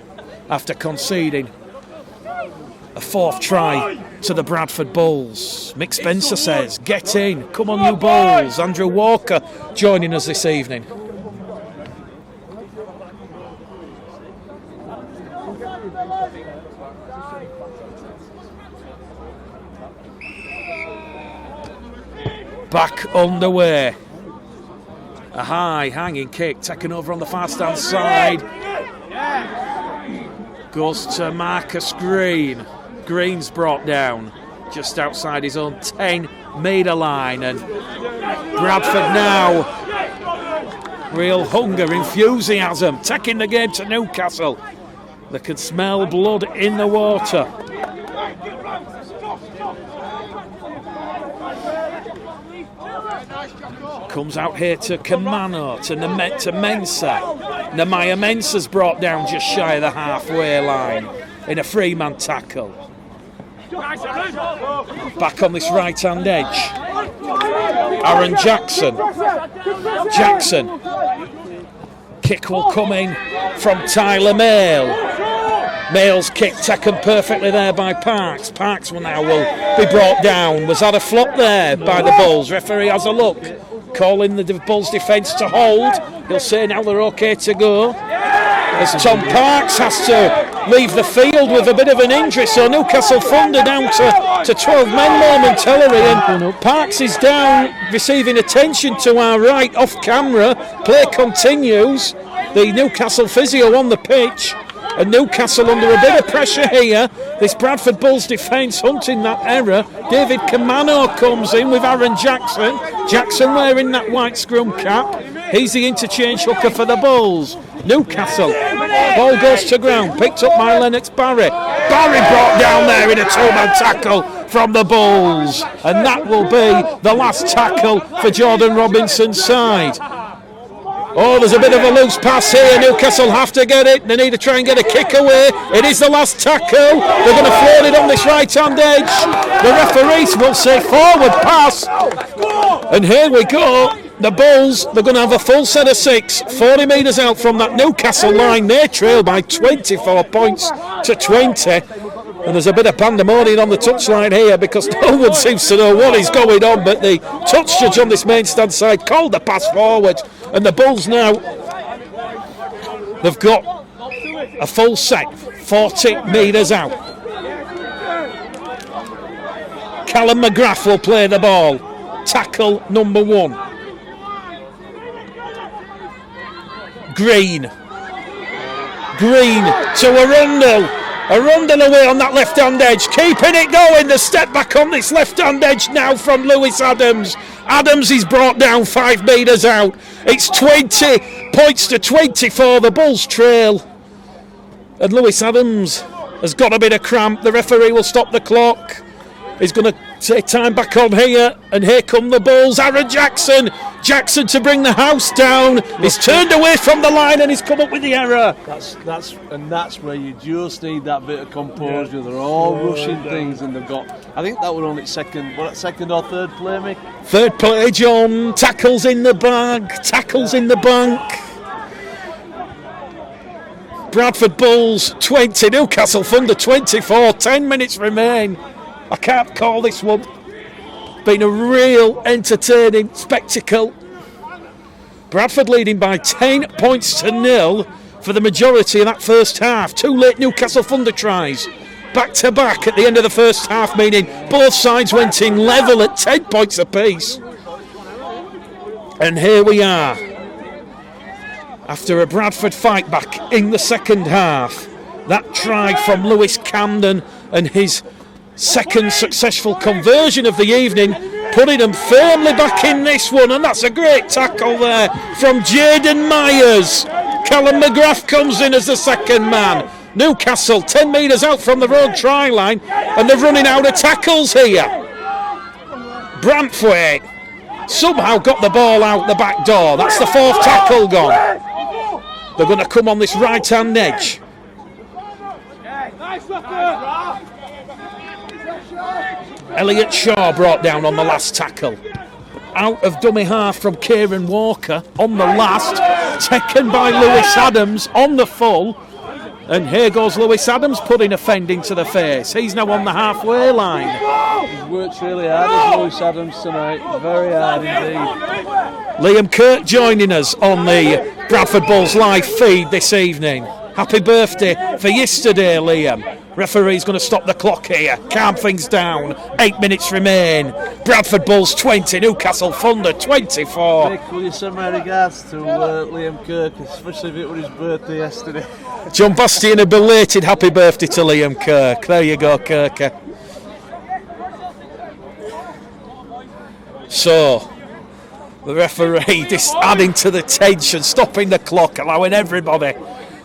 after conceding a 4th try to the Bradford Bulls. Mick Spencer says, get in, come on you Bulls. Andrew Walker joining us this evening. Back underway. A high hanging kick taken over on the far stand side. Goes to Marcus Green. Green's brought down just outside his own 10-metre line. And Bradford now, real hunger, enthusiasm, taking the game to Newcastle. They can smell blood in the water. Comes out here to Kamano, to Mensah. Nemaya Mensah's brought down just shy of the halfway line in a free-man tackle. Back on this right-hand edge. Aaron Jackson. Kick will come in from Tyler Mayle. Mayle's kick taken perfectly there by Parks. Parks will be brought down. Was that a flop there by the Bulls? Referee has a look. Calling the Bulls defence to hold. He'll say now they're okay to go. As Tom Parks has to leave the field with a bit of an injury. So Newcastle Thunder down to 12 men momentarily. And Parks is down, receiving attention to our right off camera. Play continues. The Newcastle physio on the pitch. And Newcastle under a bit of pressure here. This Bradford Bulls defence hunting that error. David Kamano comes in with Aaron Jackson. Jackson wearing that white scrum cap. He's the interchange hooker for the Bulls. Newcastle. Ball goes to ground. Picked up by Lennox Barry. Barry brought down there in a 2-man tackle from the Bulls. And that will be the last tackle for Jordan Robinson's side. Oh, there's a bit of a loose pass here. Newcastle have to get it. They need to try and get a kick away. It is the last tackle. They're going to float it on this right-hand edge. The referees will say forward pass. And here we go. The Bulls, they're going to have a full set of 6. 40 metres out from that Newcastle line. They trail by 24 points to 20. And there's a bit of pandemonium on the touchline here because no one seems to know what is going on, but the touch judge on this main stand side called the pass forward, and the Bulls now, they've got a full set, 40 metres out. Callum McGrath will play the ball. Tackle number 1. Green to Arundel away on that left-hand edge, keeping it going. The step back on this left-hand edge now from Lewis Adams. Adams is brought down 5 metres out. It's 20 points to 24. The Bulls trail, and Lewis Adams has got a bit of cramp. The referee will stop the clock. He's going to take time back on here, and here come the Bulls. Aaron Jackson to bring the house down. He's turned away from the line and he's come up with the error. That's where you just need that bit of composure. Yeah. They're all rushing things, and they've got. I think that were on its second or third play, Mick. Third play, John. Tackles in the bag. Tackles in the bank. Bradford Bulls 20, Newcastle Thunder 24. 10 minutes remain. I can't call this one. Been a real entertaining spectacle. Bradford leading by 10 points to 0 for the majority of that first half. 2 late Newcastle Thunder tries. Back to back at the end of the first half, meaning both sides went in level at 10 points apiece. And here we are. After a Bradford fight back in the second half. That try from Lewis Camden and his second successful conversion of the evening, putting them firmly back in this one, and that's a great tackle there from Jaden Myers. Callum McGrath comes in as the second man. Newcastle 10 metres out from the road try line, and they're running out of tackles here. Brantwaite somehow got the ball out the back door. That's the 4th tackle gone. They're going to come on this right hand edge. Elliot Shaw brought down on the last tackle. Out of dummy half from Kieran Walker on the last. Taken by Lewis Adams on the full. And here goes Lewis Adams putting a fend into the face. He's now on the halfway line. He's worked really hard as Lewis Adams tonight. Very hard indeed. Liam Kirk joining us on the Bradford Bulls live feed this evening. Happy birthday for yesterday, Liam. Referee's going to stop the clock here. Calm things down. 8 minutes remain. Bradford Bulls 20, Newcastle Thunder 24. Nick, will you send my regards to Liam Kirk, especially if it was his birthday yesterday? John Bastian, a belated happy birthday to Liam Kirk. There you go, Kirker. So, the referee just adding to the tension, stopping the clock, allowing everybody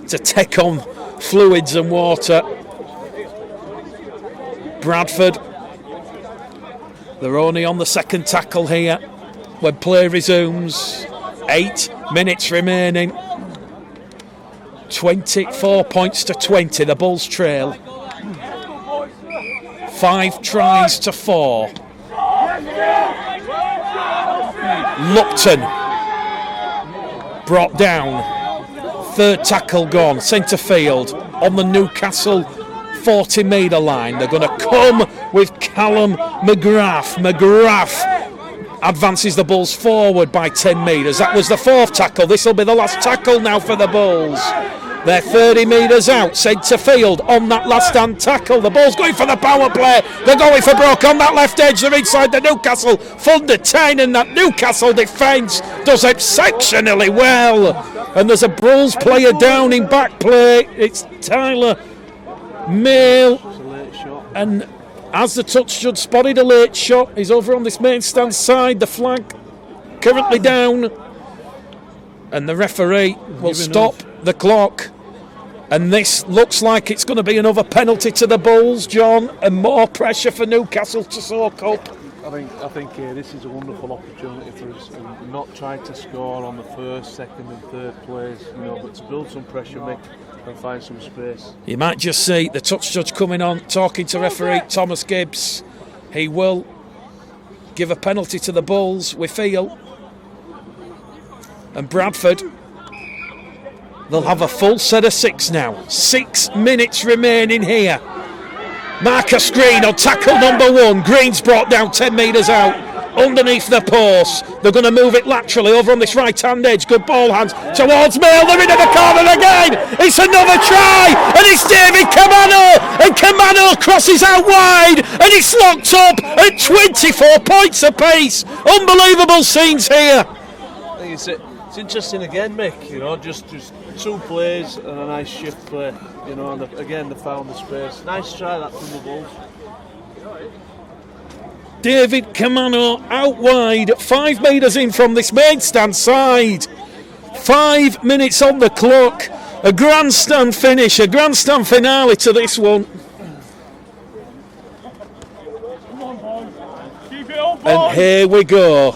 to take on fluids and water. Bradford, they're only on the second tackle here when play resumes. 8 minutes remaining. 24 points to 20, the Bulls trail. 5 tries to 4. Lupton brought down. Third tackle gone. Centre field on the Newcastle 40 metre line. They're going to come with Callum McGrath. McGrath advances the Bulls forward by 10 metres. That was the 4th tackle. This will be the last tackle now for the Bulls. They're 30 metres out, centre field on that last hand tackle. The Bulls going for the power play. They're going for broke on that left edge. They're inside the Newcastle Thunder 10, and that Newcastle defence does exceptionally well. And there's a Bulls player down in back play. It's Tyler Mail. And as the touch judge spotted a late shot, he's over on this main stand side. The flag currently down, and the referee will stop the clock. And this looks like it's going to be another penalty to the Bulls, John, and more pressure for Newcastle to soak up. I think this is a wonderful opportunity for us, and not trying to score on the first, second, and third plays, but to build some pressure, Mick, and find some space. You might just see the touch judge coming on, talking to referee Thomas Gibbs. He will give a penalty to the Bulls, we feel. And Bradford, they'll have a full set of 6 now. 6 minutes remaining here. Marcus Green on tackle number 1. Green's brought down 10 metres out. Underneath the post. They're going to move it laterally over on this right-hand edge. Good ball hands towards Mail. They're into the corner again. It's another try. And it's David Camano. And Camano crosses out wide. And it's locked up at 24 points apiece. Unbelievable scenes here. I think it's interesting again, Mick. You know, just 2 plays and a nice shift play. You know, and again they found the space. Nice try that from the Bulls. David Camano out wide, 5 metres in from this main stand side. 5 minutes on the clock. A grandstand finish, a grandstand finale to this one. And here we go.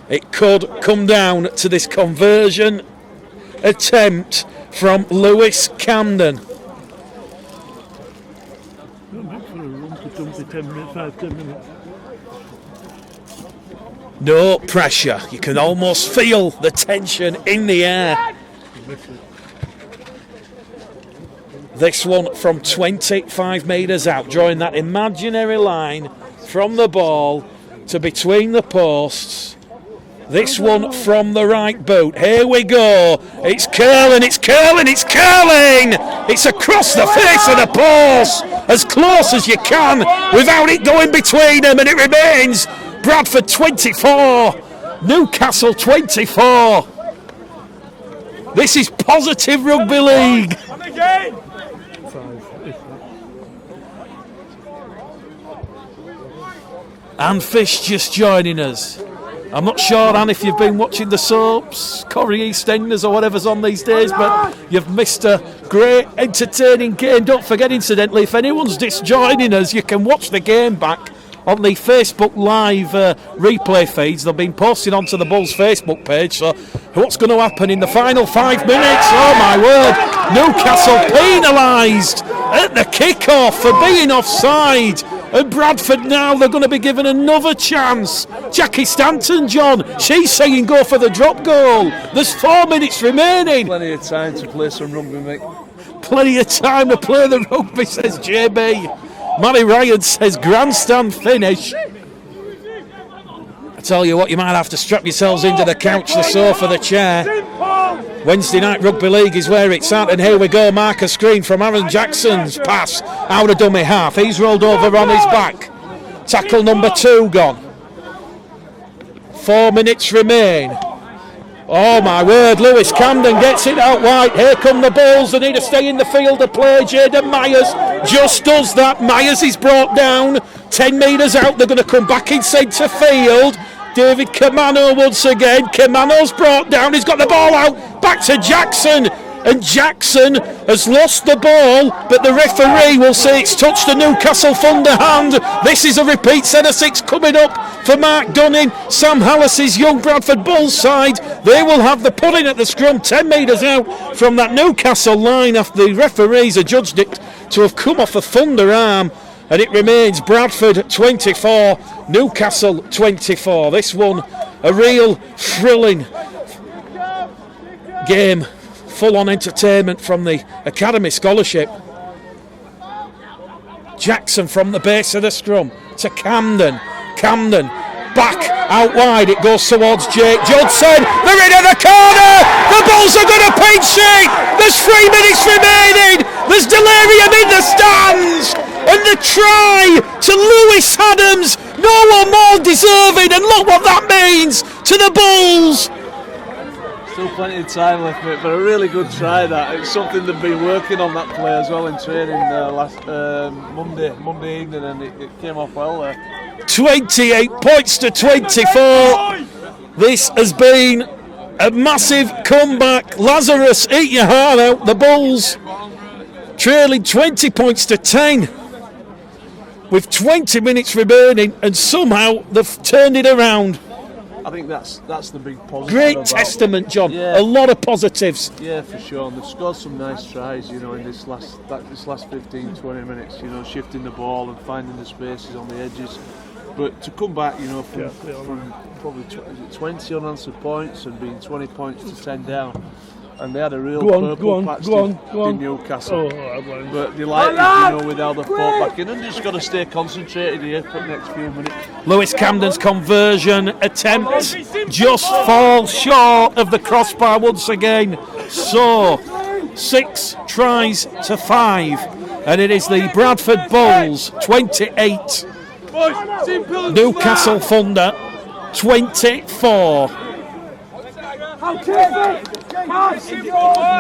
It could come down to this conversion attempt from Lewis Camden. Don't make for a rumpy dumpy 10 minutes, 5-10 minutes. No pressure. You can almost feel the tension in the air. This one from 25 metres out, drawing that imaginary line from the ball to between the posts. This one from the right boot. Here we go. It's curling, it's curling, it's curling! It's across the face of the post, as close as you can, without it going between them, and it remains Bradford 24, Newcastle 24. This is positive rugby league. Anne Fish just joining us. I'm not sure, Anne, if you've been watching the soaps, Corrie EastEnders or whatever's on these days, but you've missed a great entertaining game. Don't forget, incidentally, if anyone's just joining us, you can watch the game back on the Facebook Live replay feeds. They've been posted onto the Bulls Facebook page. So what's going to happen in the final 5 minutes? Oh my word, Newcastle penalised at the kick-off for being offside. And Bradford now, they're going to be given another chance. Jackie Stanton, John, she's saying go for the drop goal. There's 4 minutes remaining. Plenty of time to play some rugby, Mick. Plenty of time to play the rugby, says JB. Matty Ryan says grandstand finish. I tell you what, you might have to strap yourselves into the couch, the sofa, the chair. Wednesday night rugby league is where it's at, and here we go. Marcus Green from Aaron Jackson's pass out of dummy half. He's rolled over on his back. Tackle number 2 gone. 4 minutes remain. Oh my word, Lewis Camden gets it out wide. Here come the Bulls. They need to stay in the field of play. Jaden Myers just does that. Myers is brought down 10 metres out. They're going to come back in centre field. David Camano once again. Camano's brought down. He's got the ball out. Back to Jackson. And Jackson has lost the ball, but the referee will say it's touched the Newcastle Thunder hand. This is a repeat set of 6 coming up for Mark Dunning. Sam Hallis's young Bradford Bulls side. They will have the pudding at the scrum 10 metres out from that Newcastle line after the referees adjudged it to have come off a Thunder arm. And it remains Bradford 24, Newcastle 24. This one, a real thrilling game. Full-on entertainment from the Academy Scholarship. Jackson from the base of the scrum to Camden. Camden back out wide. It goes towards Jake Judson. They're into the corner. The Bulls are going to pinch it. There's 3 minutes remaining. There's delirium in the stands. And the try to Lewis Adams. No one more deserving. And look what that means to the Bulls. Still plenty of time left, mate, but a really good try that. It's something they've been working on, that play as well, in training last Monday evening, and it came off well there. 28 points to 24. This has been a massive comeback. Lazarus, eat your heart out. The Bulls trailing 20 points to 10 with 20 minutes remaining, and somehow they've turned it around. I think that's the big positive. Great testament, John. Yeah. A lot of positives. Yeah, for sure. And they've scored some nice tries, you know, in this last 15-20 minutes. You know, shifting the ball and finding the spaces on the edges. But to come back, you know, from probably 20 unanswered points and being 20 points to 10 down, and they had a real Go on, purple go on, patch go on, to go on. Newcastle. Oh, But delighted, with how they fought back in, and just got to stay concentrated here for the next few minutes. Lewis Camden's conversion attempt just falls short of the crossbar once again. So 6 tries to 5, and it is the Bradford Bulls 28, Newcastle Thunder 24.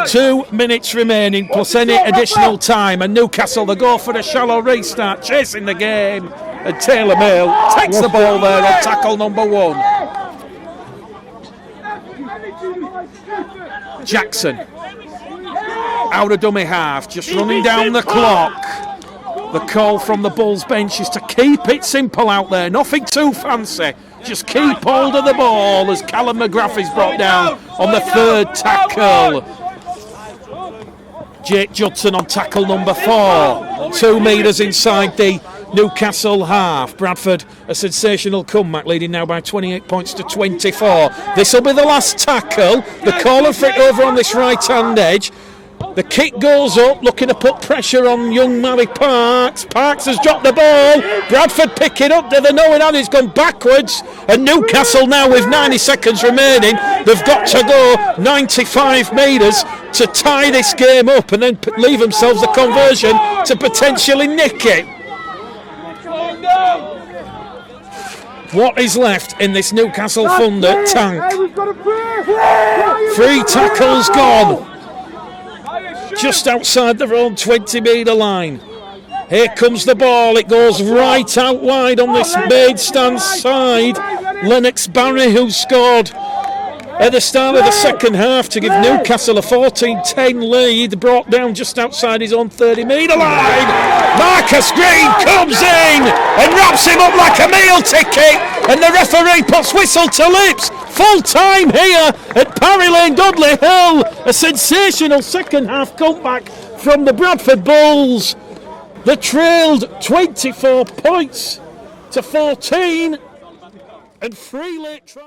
2 minutes remaining plus any additional time, and Newcastle, they go for a shallow restart, chasing the game, and Taylor Mail takes the ball there on tackle number 1. Jackson out of dummy half, just running down the clock. The call from the Bulls bench is to keep it simple out there, nothing too fancy. Just keep hold of the ball as Callum McGrath is brought down on the 3rd tackle. Jake Judson on tackle number 4. 2 metres inside the Newcastle half. Bradford, a sensational comeback, leading now by 28 points to 24. This will be the last tackle. The corner for it over on this right-hand edge. The kick goes up, looking to put pressure on young Mary Parks. Parks has dropped the ball. Bradford pick it up to the knowing hand. It's gone backwards. And Newcastle now with 90 seconds remaining. They've got to go 95 metres to tie this game up and then leave themselves the conversion to potentially nick it. What is left in this Newcastle Thunder tank? 3 tackles gone. Just outside their own 20-metre line. Here comes the ball. It goes right out wide on this maid stand side. Lennox Barry, who scored at the start of the second half to give Newcastle a 14-10 lead, brought down just outside his own 30-metre line. Marcus Green comes in and wraps him up like a meal ticket, and the referee puts whistle to lips. Full time here at Parry Lane, Dudley Hill. A sensational second half comeback from the Bradford Bulls. They trailed 24 points to 14, and 3 late tries.